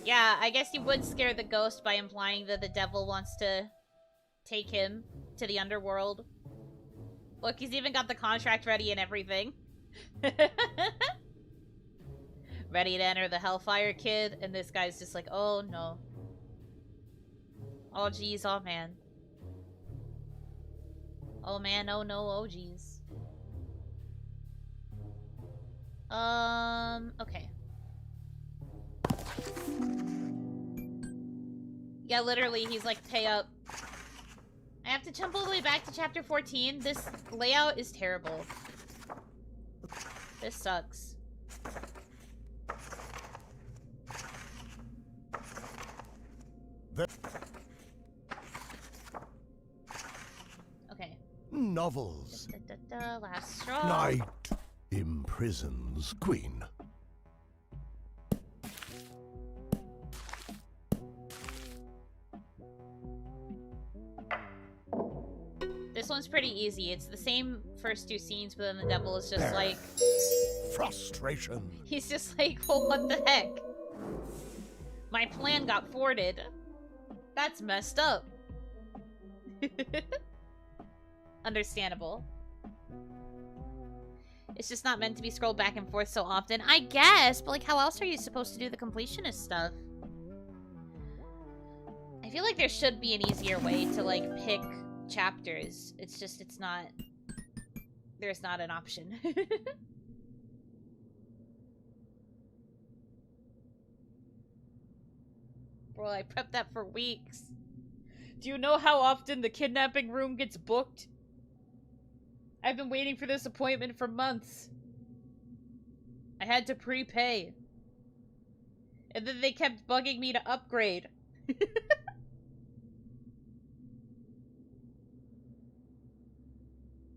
Yeah, I guess you would scare the ghost by implying that the devil wants to take him to the underworld. Look, he's even got the contract ready and everything. Ready to enter the Hellfire Kid, and this guy's just like, oh no. Oh geez, oh man. Oh man, oh no, oh geez. Okay. Yeah, literally, he's like, pay up. I have to jump all the way back to chapter 14. This layout is terrible. This sucks. Okay. Novels. Last straw. Night imprisons queen. This one's pretty easy. It's the same first two scenes, but then the devil is just like... Frustration. He's just like, well, what the heck? My plan got thwarted. That's messed up. Understandable. It's just not meant to be scrolled back and forth so often. I guess, but like, how else are you supposed to do the completionist stuff? I feel like there should be an easier way to, like, pick chapters. It's just, it's not... There's not an option. Bro, I prepped that for weeks. Do you know how often the kidnapping room gets booked? I've been waiting for this appointment for months. I had to prepay. And then they kept bugging me to upgrade.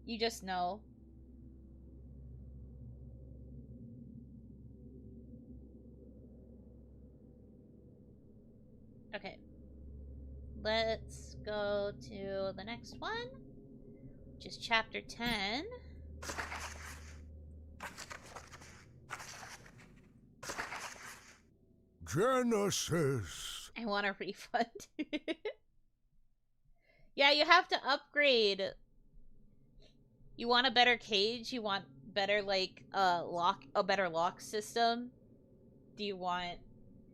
You just know. Okay. Let's go to the next one, which is chapter 10. Genesis. I want a refund. Yeah, you have to upgrade. You want a better cage? You want better, like, a better lock system? Do you want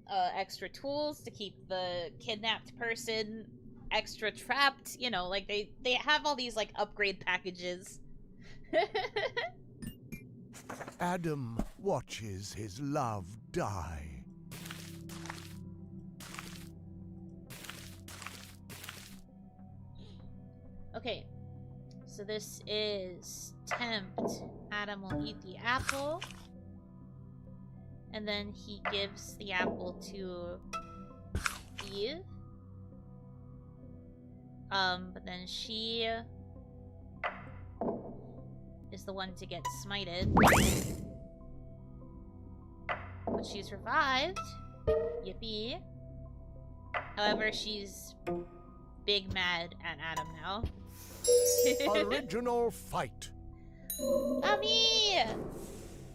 extra tools to keep the kidnapped person extra trapped? You know, like, they have all these, like, upgrade packages. Adam watches his love die. Okay, so this is tempt. Adam will eat the apple. And then he gives the apple to Eve. But then she is the one to get smited. But she's revived. Yippee. However, she's big mad at Adam now. Original fight. Mommy!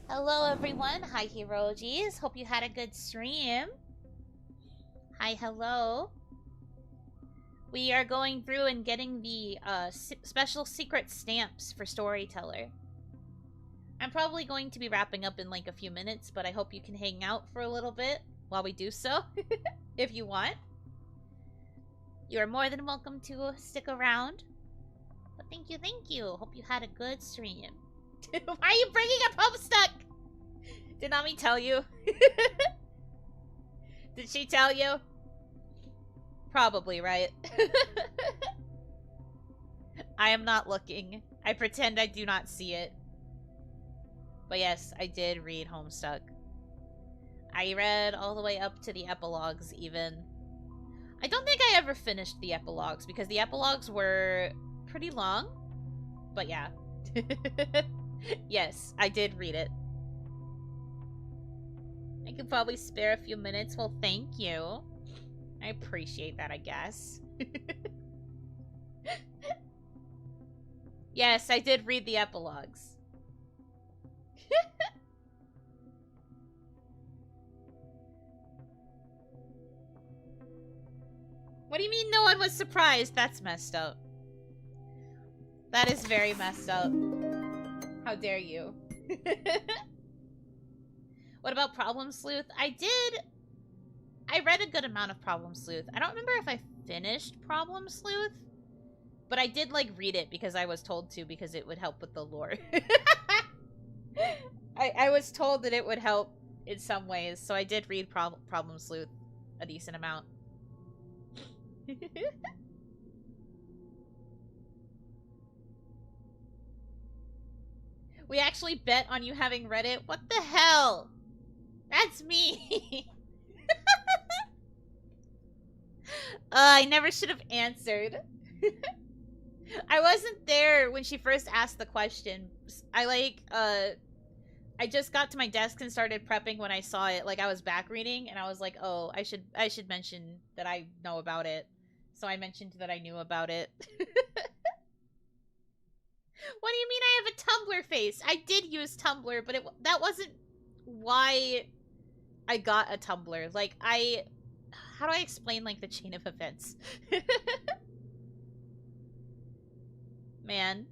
Hello, everyone. Hi, Hirojis. Hope you had a good stream. Hi, hello. We are going through and getting the special secret stamps for Storyteller. I'm probably going to be wrapping up in like a few minutes, but I hope you can hang out for a little bit while we do so, if you want. You are more than welcome to stick around. But thank you. Hope you had a good stream. Why are you bringing up Homestuck? Did Nami tell you? Did she tell you? Probably, right? I am not looking. I pretend I do not see it. But yes, I did read Homestuck. I read all the way up to the epilogues, even. I don't think I ever finished the epilogues, because the epilogues were pretty long. But yeah. Yes, I did read it. I could probably spare a few minutes. Well, thank you. I appreciate that, I guess. Yes, I did read the epilogues. What do you mean no one was surprised? That's messed up. That is very messed up. How dare you? What about Problem Sleuth? I read a good amount of Problem Sleuth. I don't remember if I finished Problem Sleuth, but I did, like, read it because I was told to, because it would help with the lore. I was told that it would help in some ways, so I did read Problem Sleuth a decent amount. We actually bet on you having read it? What the hell? That's me! I never should have answered. I wasn't there when she first asked the question. I just got to my desk and started prepping when I saw it. Like, I was back reading, and I was like, oh, I should mention that I know about it. So I mentioned that I knew about it. What do you mean I have a Tumblr face? I did use Tumblr, but that wasn't why I got a Tumblr. Like, how do I explain, like, the chain of events? Man.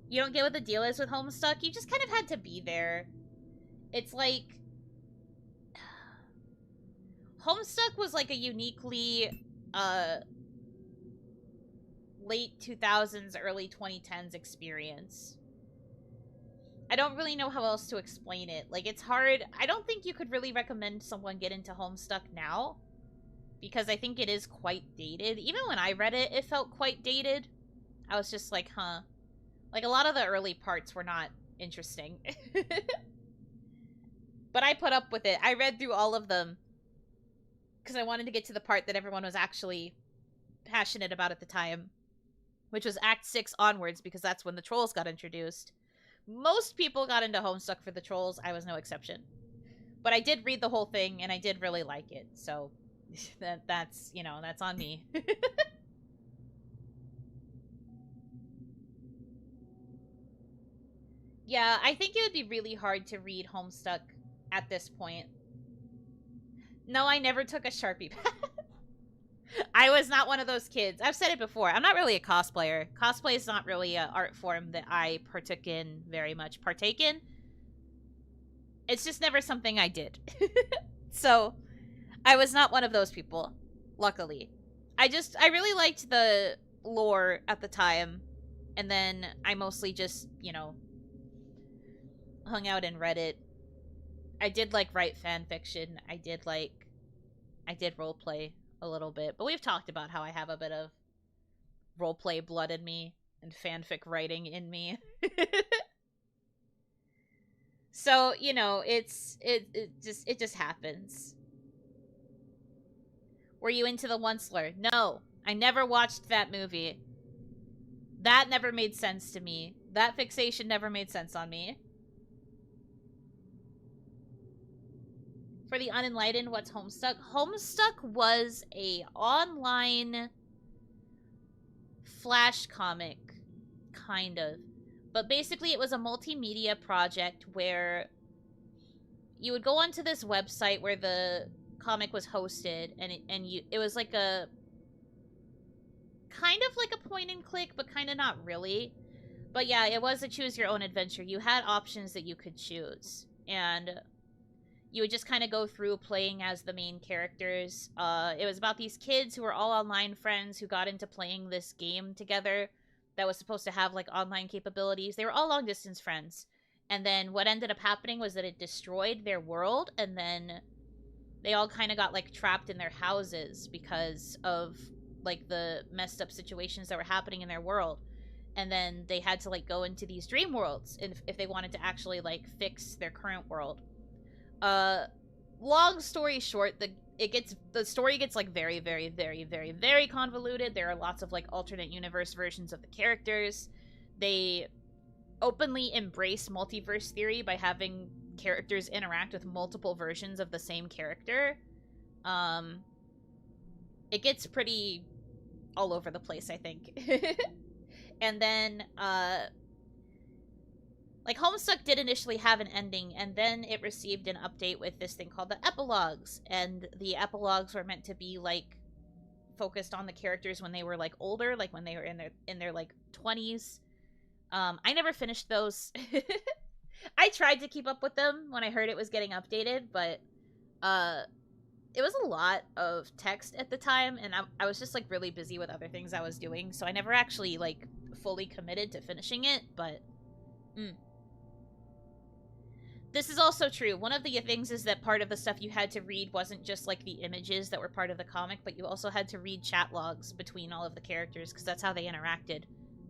You don't get what the deal is with Homestuck? You just kind of had to be there. It's like... Homestuck was like a uniquely, late 2000s, early 2010s experience. I don't really know how else to explain it. Like, it's hard. I don't think you could really recommend someone get into Homestuck now, because I think it is quite dated. Even when I read it, it felt quite dated. I was just like, huh. Like, a lot of the early parts were not interesting. But I put up with it. I read through all of them because I wanted to get to the part that everyone was actually passionate about at the time, which was Act 6 onwards, because that's when the trolls got introduced. Most people got into Homestuck for the trolls. I was no exception. But I did read the whole thing, and I did really like it. So, that's, you know, that's on me. Yeah, I think it would be really hard to read Homestuck at this point. No, I never took a Sharpie pad. I was not one of those kids. I've said it before. I'm not really a cosplayer. Cosplay is not really an art form that I partake in very much. Partake in? It's just never something I did. So, I was not one of those people, luckily. I really liked the lore at the time, and then I mostly just, you know, hung out and read it. I did, like, write fan fiction. I did roleplay a little bit, but we've talked about how I have a bit of roleplay blood in me and fanfic writing in me. So, you know, it just happens. Were you into the Onceler? No, I never watched that movie. That never made sense to me. That fixation never made sense on me. For the unenlightened, what's Homestuck? Homestuck was a online flash comic, kind of. But basically, it was a multimedia project where you would go onto this website where the comic was hosted, and it was like a kind of like a point and click, but kind of not really. But yeah, it was a choose your own adventure. You had options that you could choose, and you would just kind of go through playing as the main characters. It was about these kids who were all online friends who got into playing this game together that was supposed to have, like, online capabilities. They were all long-distance friends. And then what ended up happening was that it destroyed their world, and then they all kind of got, like, trapped in their houses because of, like, the messed up situations that were happening in their world. And then they had to, like, go into these dream worlds if they wanted to actually, like, fix their current world. Long story short, the story gets, like, very, very, very, very, very convoluted. There are lots of, like, alternate universe versions of the characters. They openly embrace multiverse theory by having characters interact with multiple versions of the same character. It gets pretty all over the place, I think. And then, like, Homestuck did initially have an ending, and then it received an update with this thing called the epilogues, and the epilogues were meant to be, like, focused on the characters when they were, like, older, like, when they were in their like, 20s. I never finished those. I tried to keep up with them when I heard it was getting updated, but, it was a lot of text at the time, and I was just, like, really busy with other things I was doing, so I never actually, like, fully committed to finishing it, but... This is also true. One of the things is that part of the stuff you had to read wasn't just, like, the images that were part of the comic, but you also had to read chat logs between all of the characters, because that's how they interacted,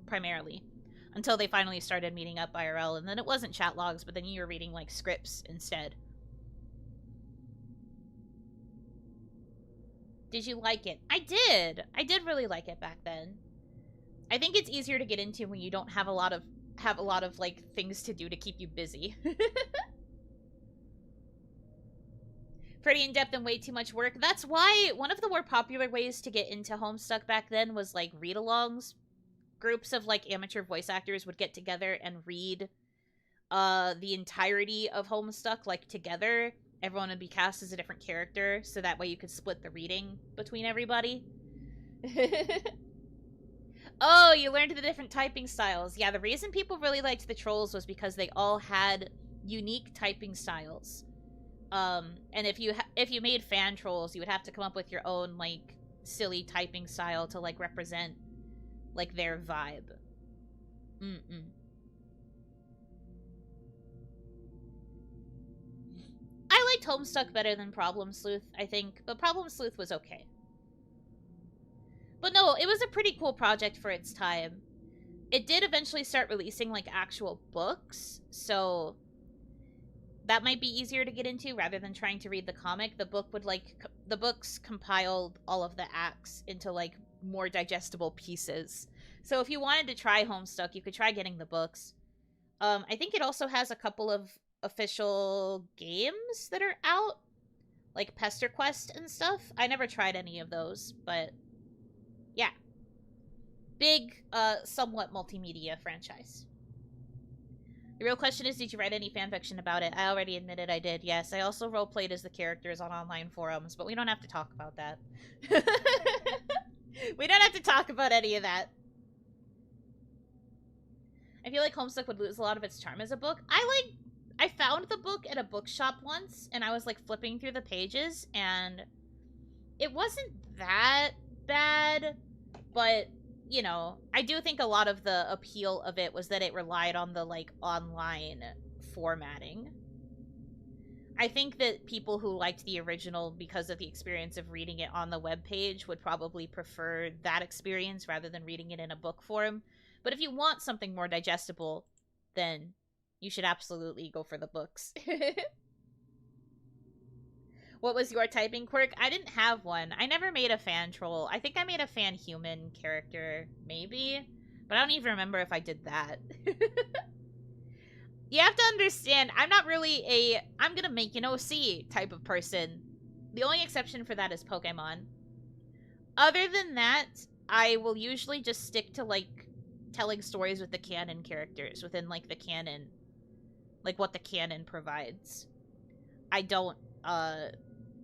primarily. Until they finally started meeting up IRL, and then it wasn't chat logs, but then you were reading, like, scripts instead. Did you like it? I did! I did really like it back then. I think it's easier to get into when you don't have a lot of like things to do to keep you busy. Pretty in-depth and way too much work. That's why one of the more popular ways to get into Homestuck back then was like read-alongs. Groups of like amateur voice actors would get together and read the entirety of Homestuck like together. Everyone would be cast as a different character, so that way you could split the reading between everybody. Oh, you learned the different typing styles. Yeah, the reason people really liked the trolls was because they all had unique typing styles. And if you made fan trolls, you would have to come up with your own, like, silly typing style to, like, represent, like, their vibe. I liked Homestuck better than Problem Sleuth, I think, but Problem Sleuth was okay. But no, it was a pretty cool project for its time. It did eventually start releasing, like, actual books, so that might be easier to get into rather than trying to read the comic. The book would, like, the books compiled all of the acts into, like, more digestible pieces. So if you wanted to try Homestuck, you could try getting the books. I think it also has a couple of official games that are out, like Pester Quest and stuff. I never tried any of those, but yeah. Big, somewhat multimedia franchise. The real question is, did you write any fanfiction about it? I already admitted I did, yes. I also roleplayed as the characters on online forums, but we don't have to talk about that. We don't have to talk about any of that. I feel like Homestuck would lose a lot of its charm as a book. I found the book at a bookshop once, and I was, like, flipping through the pages, and it wasn't that bad, but, you know, I do think a lot of the appeal of it was that it relied on the, like, online formatting. I think that people who liked the original because of the experience of reading it on the webpage would probably prefer that experience rather than reading it in a book form. But if you want something more digestible, then you should absolutely go for the books. What was your typing quirk? I didn't have one. I never made a fan troll. I think I made a fan human character, maybe. But I don't even remember if I did that. You have to understand, I'm not really a I'm gonna make an OC type of person. The only exception for that is Pokemon. Other than that, I will usually just stick to, like, telling stories with the canon characters within, like, the canon. Like, what the canon provides. I don't,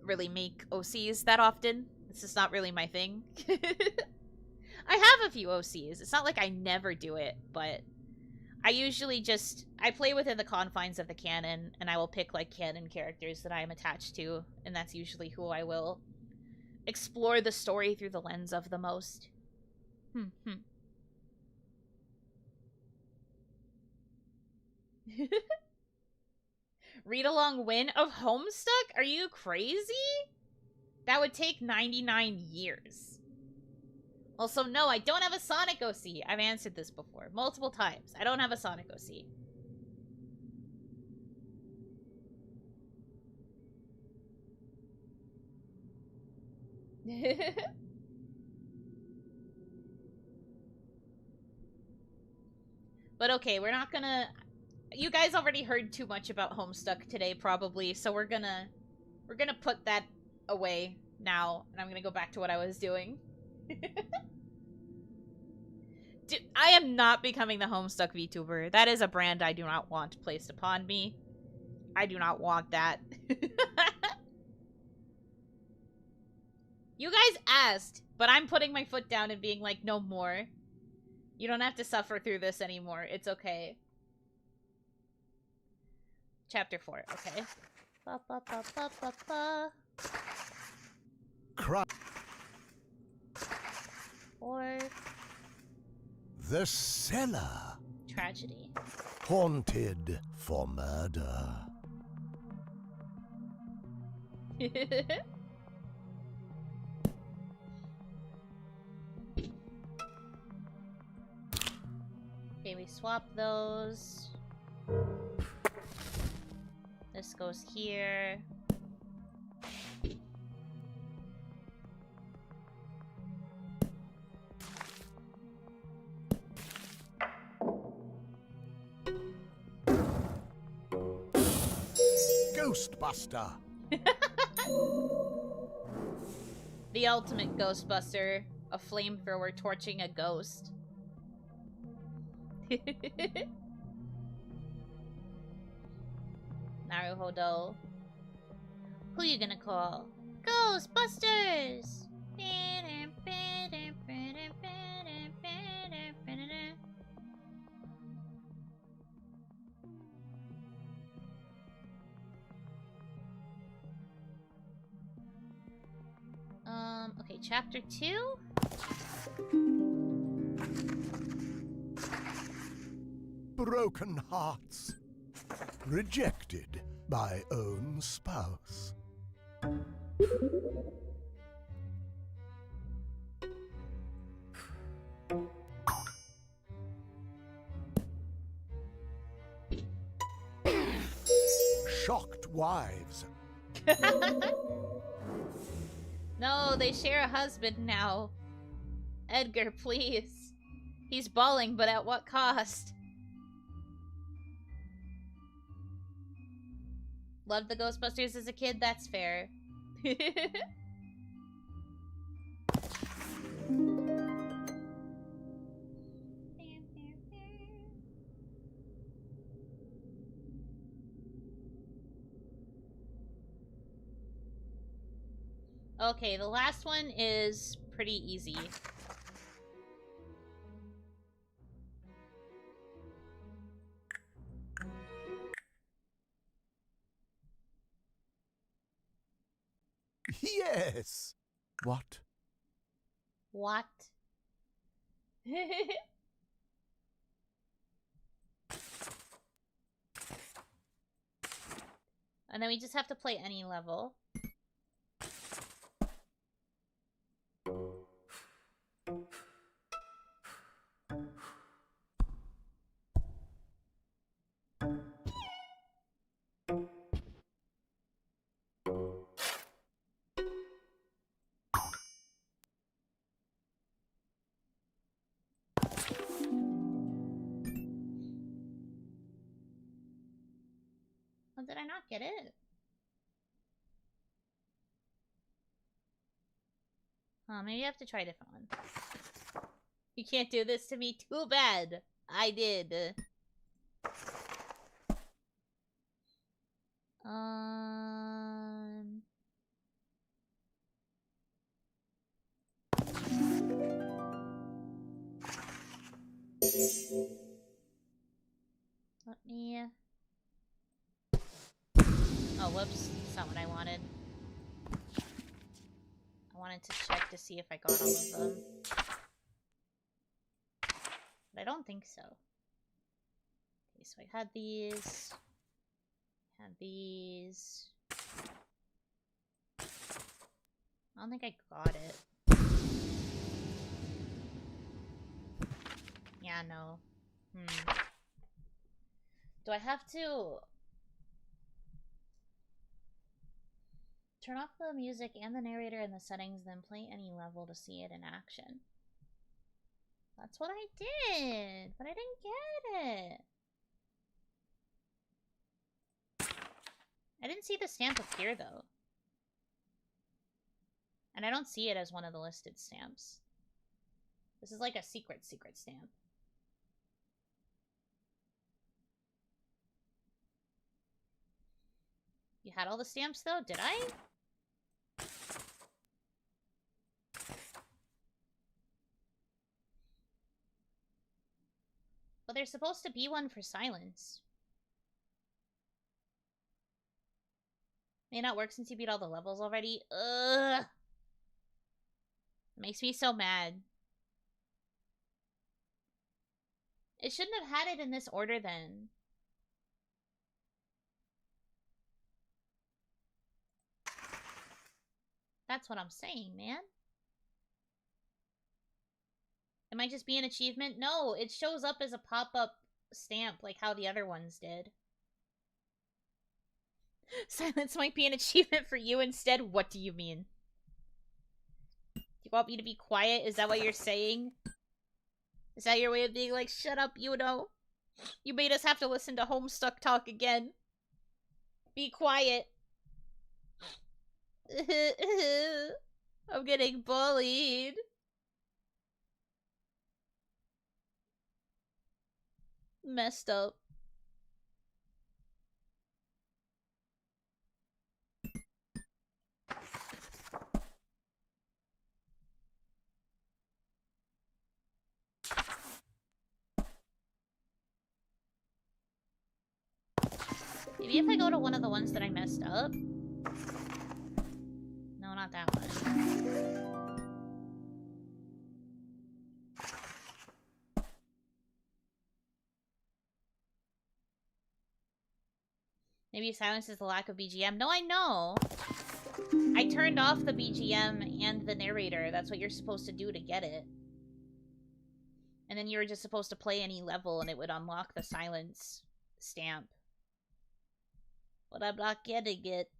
really make OCs that often. It's just not really my thing. I have a few OCs. It's not like I never do it, but I usually just, I play within the confines of the canon, and I will pick, like, canon characters that I am attached to, and that's usually who I will explore the story through the lens of the most. Read-along win of Homestuck? Are you crazy? That would take 99 years. Also, no, I don't have a Sonic OC. I've answered this before, multiple times. I don't have a Sonic OC. But okay, we're not gonna... You guys already heard too much about Homestuck today, probably, so we're gonna put that away now, and I'm gonna go back to what I was doing. Dude, I am not becoming the Homestuck VTuber. That is a brand I do not want placed upon me. I do not want that. You guys asked, but I'm putting my foot down and being like, no more. You don't have to suffer through this anymore. It's okay. Chapter 4, okay. Ba, ba, ba, ba, ba, ba. Cry. Or The cellar. tragedy. Haunted for murder. Okay, we swap those. This goes here. Ghostbuster! The ultimate Ghostbuster. A flamethrower torching a ghost. Naruhodo. Who you gonna call? Ghostbusters! Okay, chapter 2? Broken hearts. Rejected by own spouse. Shocked wives. No, they share a husband now. Edgar, please. He's bawling, but at what cost? Loved the Ghostbusters as a kid, that's fair. Okay, the last one is pretty easy. Yes. What? What? And then we just have to play any level. Oh, did I not get it? Oh, maybe I have to try a different one. You can't do this to me. Too bad. I did. Let me... Oh, whoops. That's not what I wanted. I wanted to check to see if I got all of them. But I don't think so. Okay, so I had these. Had these. I don't think I got it. Yeah, no. Do I have to turn off the music and the narrator in the settings, then play any level to see it in action? That's what I did, but I didn't get it. I didn't see the stamp appear, though. And I don't see it as one of the listed stamps. This is like a secret stamp. You had all the stamps, though? Did I? But there's supposed to be one for silence. May not work since you beat all the levels already. Ugh. It makes me so mad. It shouldn't have had it in this order then. That's what I'm saying, man. It might just be an achievement. No, it shows up as a pop-up stamp like how the other ones did. Silence might be an achievement for you instead. What do you mean? Do you want me to be quiet? Is that what you're saying? Is that your way of being like, shut up, Yuno? You made us have to listen to Homestuck talk again. Be quiet. I'm getting bullied. Messed up. Maybe if I go to one of the ones that I messed up. No, not that one. Maybe silence is the lack of BGM. No, I know. I turned off the BGM and the narrator. That's what you're supposed to do to get it. And then you were just supposed to play any level and it would unlock the silence stamp. But I'm not getting it.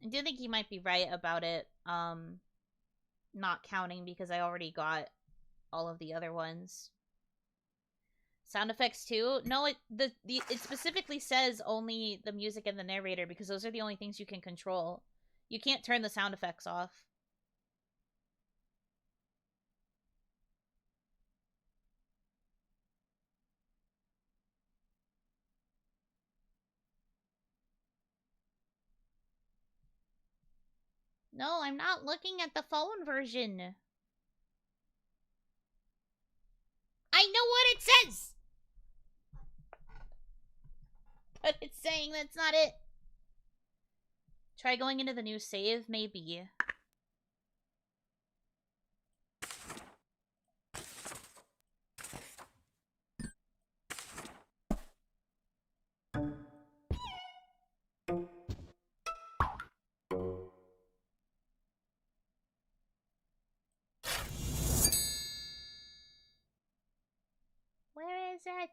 I do think you might be right about it, not counting because I already got all of the other ones. Sound effects too? No, it specifically says only the music and the narrator because those are the only things you can control. You can't turn the sound effects off. No, I'm not looking at the phone version. I know what it says! But it's saying that's not it. Try going into the new save, maybe. Where is it?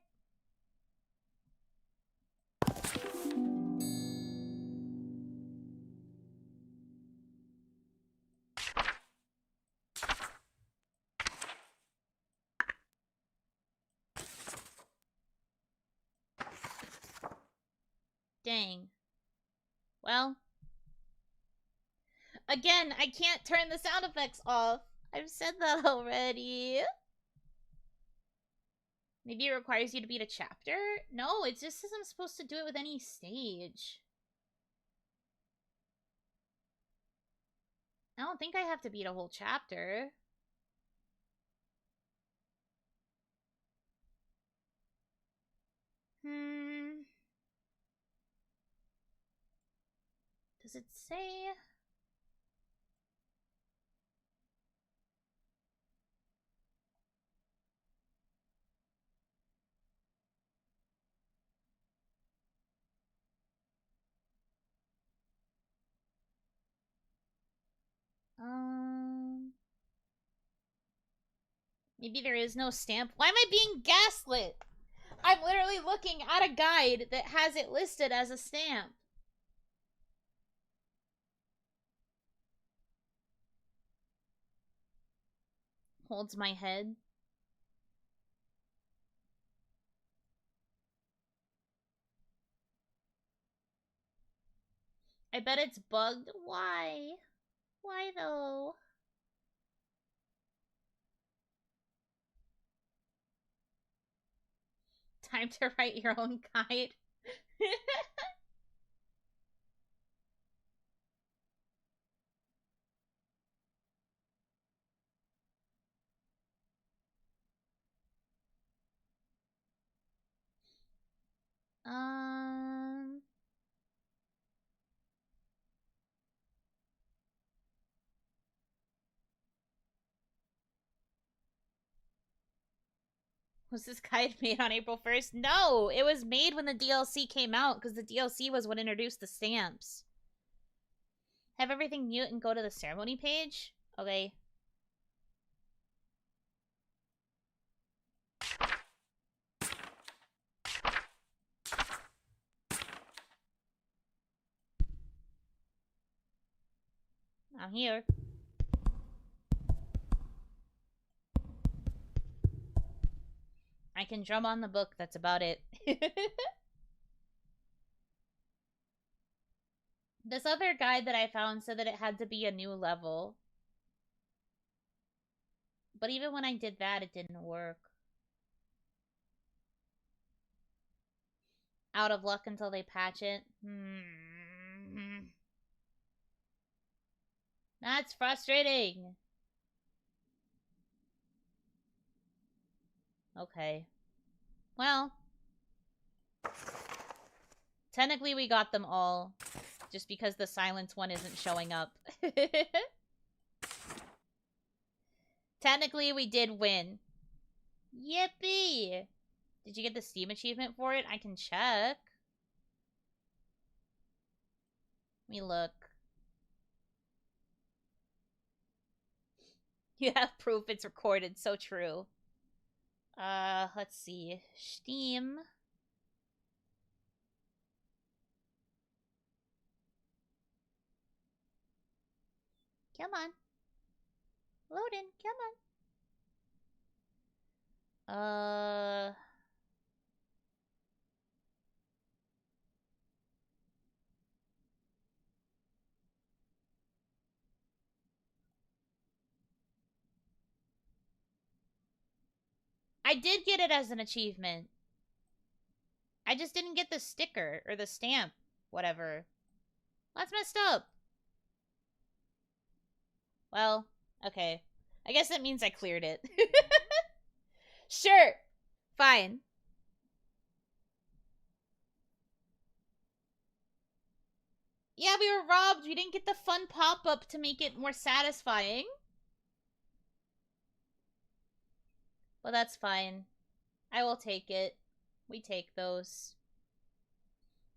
Dang. Well. Again, I can't turn the sound effects off. I've said that already. Maybe it requires you to beat a chapter? No, it just says I'm supposed to do it with any stage. I don't think I have to beat a whole chapter. Does it say? Maybe there is no stamp. Why am I being gaslit? I'm literally looking at a guide that has it listed as a stamp. Holds my head. I bet it's bugged. Why? Why though? Time to write your own guide. Was this guide made on April 1st? No, it was made when the DLC came out because the DLC was what introduced the stamps. Have everything mute and go to the ceremony page? Okay. I'm here. I can drum on the book, that's about it. This other guide that I found said that it had to be a new level. But even when I did that, it didn't work. Out of luck until they patch it. That's frustrating. Okay. Well. Technically, we got them all. Just because the silence one isn't showing up. Technically, we did win. Yippee! Did you get the Steam achievement for it? I can check. Let me look. You have proof it's recorded. So true. Let's see. Steam. Come on. Loading. Come on. I did get it as an achievement. I just didn't get the sticker or the stamp. Whatever. That's messed up. Well, okay. I guess that means I cleared it. Sure. Fine. Yeah, we were robbed. We didn't get the fun pop-up to make it more satisfying. But that's fine. I will take it. We take those.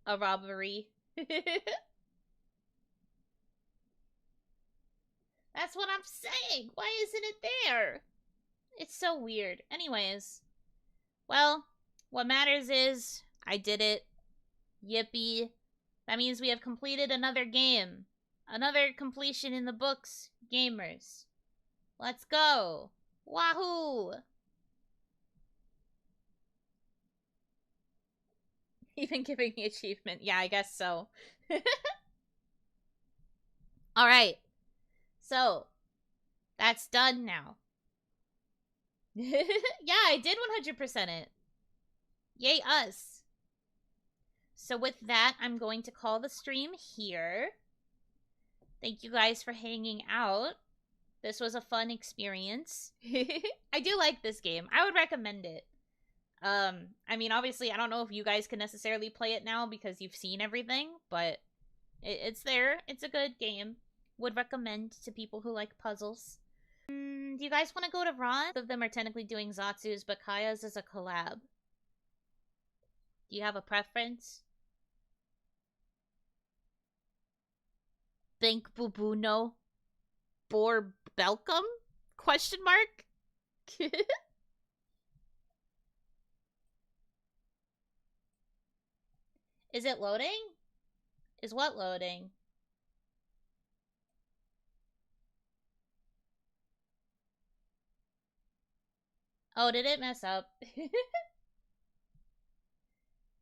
A robbery. That's what I'm saying. Why isn't it there? It's so weird. Anyways. Well, what matters is I did it. Yippee. That means we have completed another game. Another completion in the books, gamers. Let's go. Wahoo! Even giving the achievement. Yeah, I guess so. Alright. So, that's done now. Yeah, I did 100% it. Yay us. So with that, I'm going to call the stream here. Thank you guys for hanging out. This was a fun experience. I do like this game. I would recommend it. I mean, obviously, I don't know if you guys can necessarily play it now because you've seen everything, but it's there. It's a good game. Would recommend to people who like puzzles. Do you guys want to go to Ron? Both of them are technically doing Zatsu's, but Kaya's is a collab. Do you have a preference? Bank Bubuno? Bor Belcom? Question mark? Is it loading? Is what loading? Oh, did it mess up?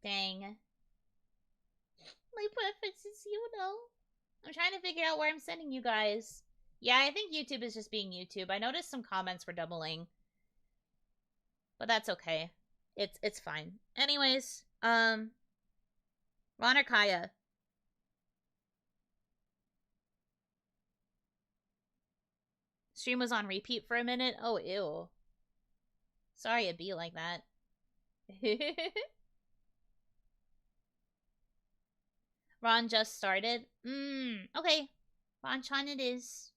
Dang. My preference is Yuno. I'm trying to figure out where I'm sending you guys. Yeah, I think YouTube is just being YouTube. I noticed some comments were doubling. But that's okay. It's fine. Anyways, Ron or Kaya? Stream was on repeat for a minute? Oh, ew. Sorry it'd be like that. Ron just started? Okay. Ron-chan it is.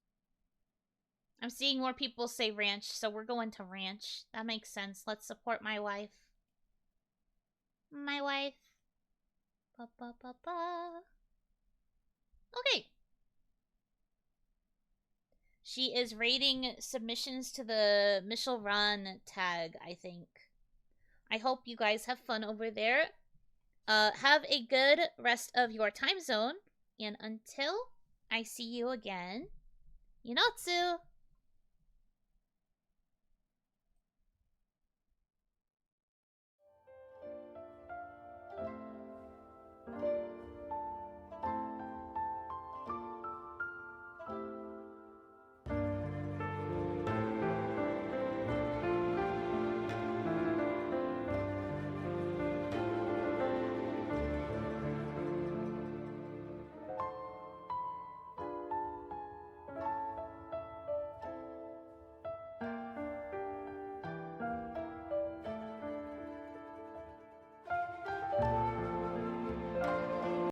I'm seeing more people say ranch, so we're going to ranch. That makes sense. Let's support my wife. My wife. Ba-ba-ba-ba. Okay. She is rating submissions to the Michelle Run tag, I think. I hope you guys have fun over there. Have a good rest of your time zone. And until I see you again, Yunotsu!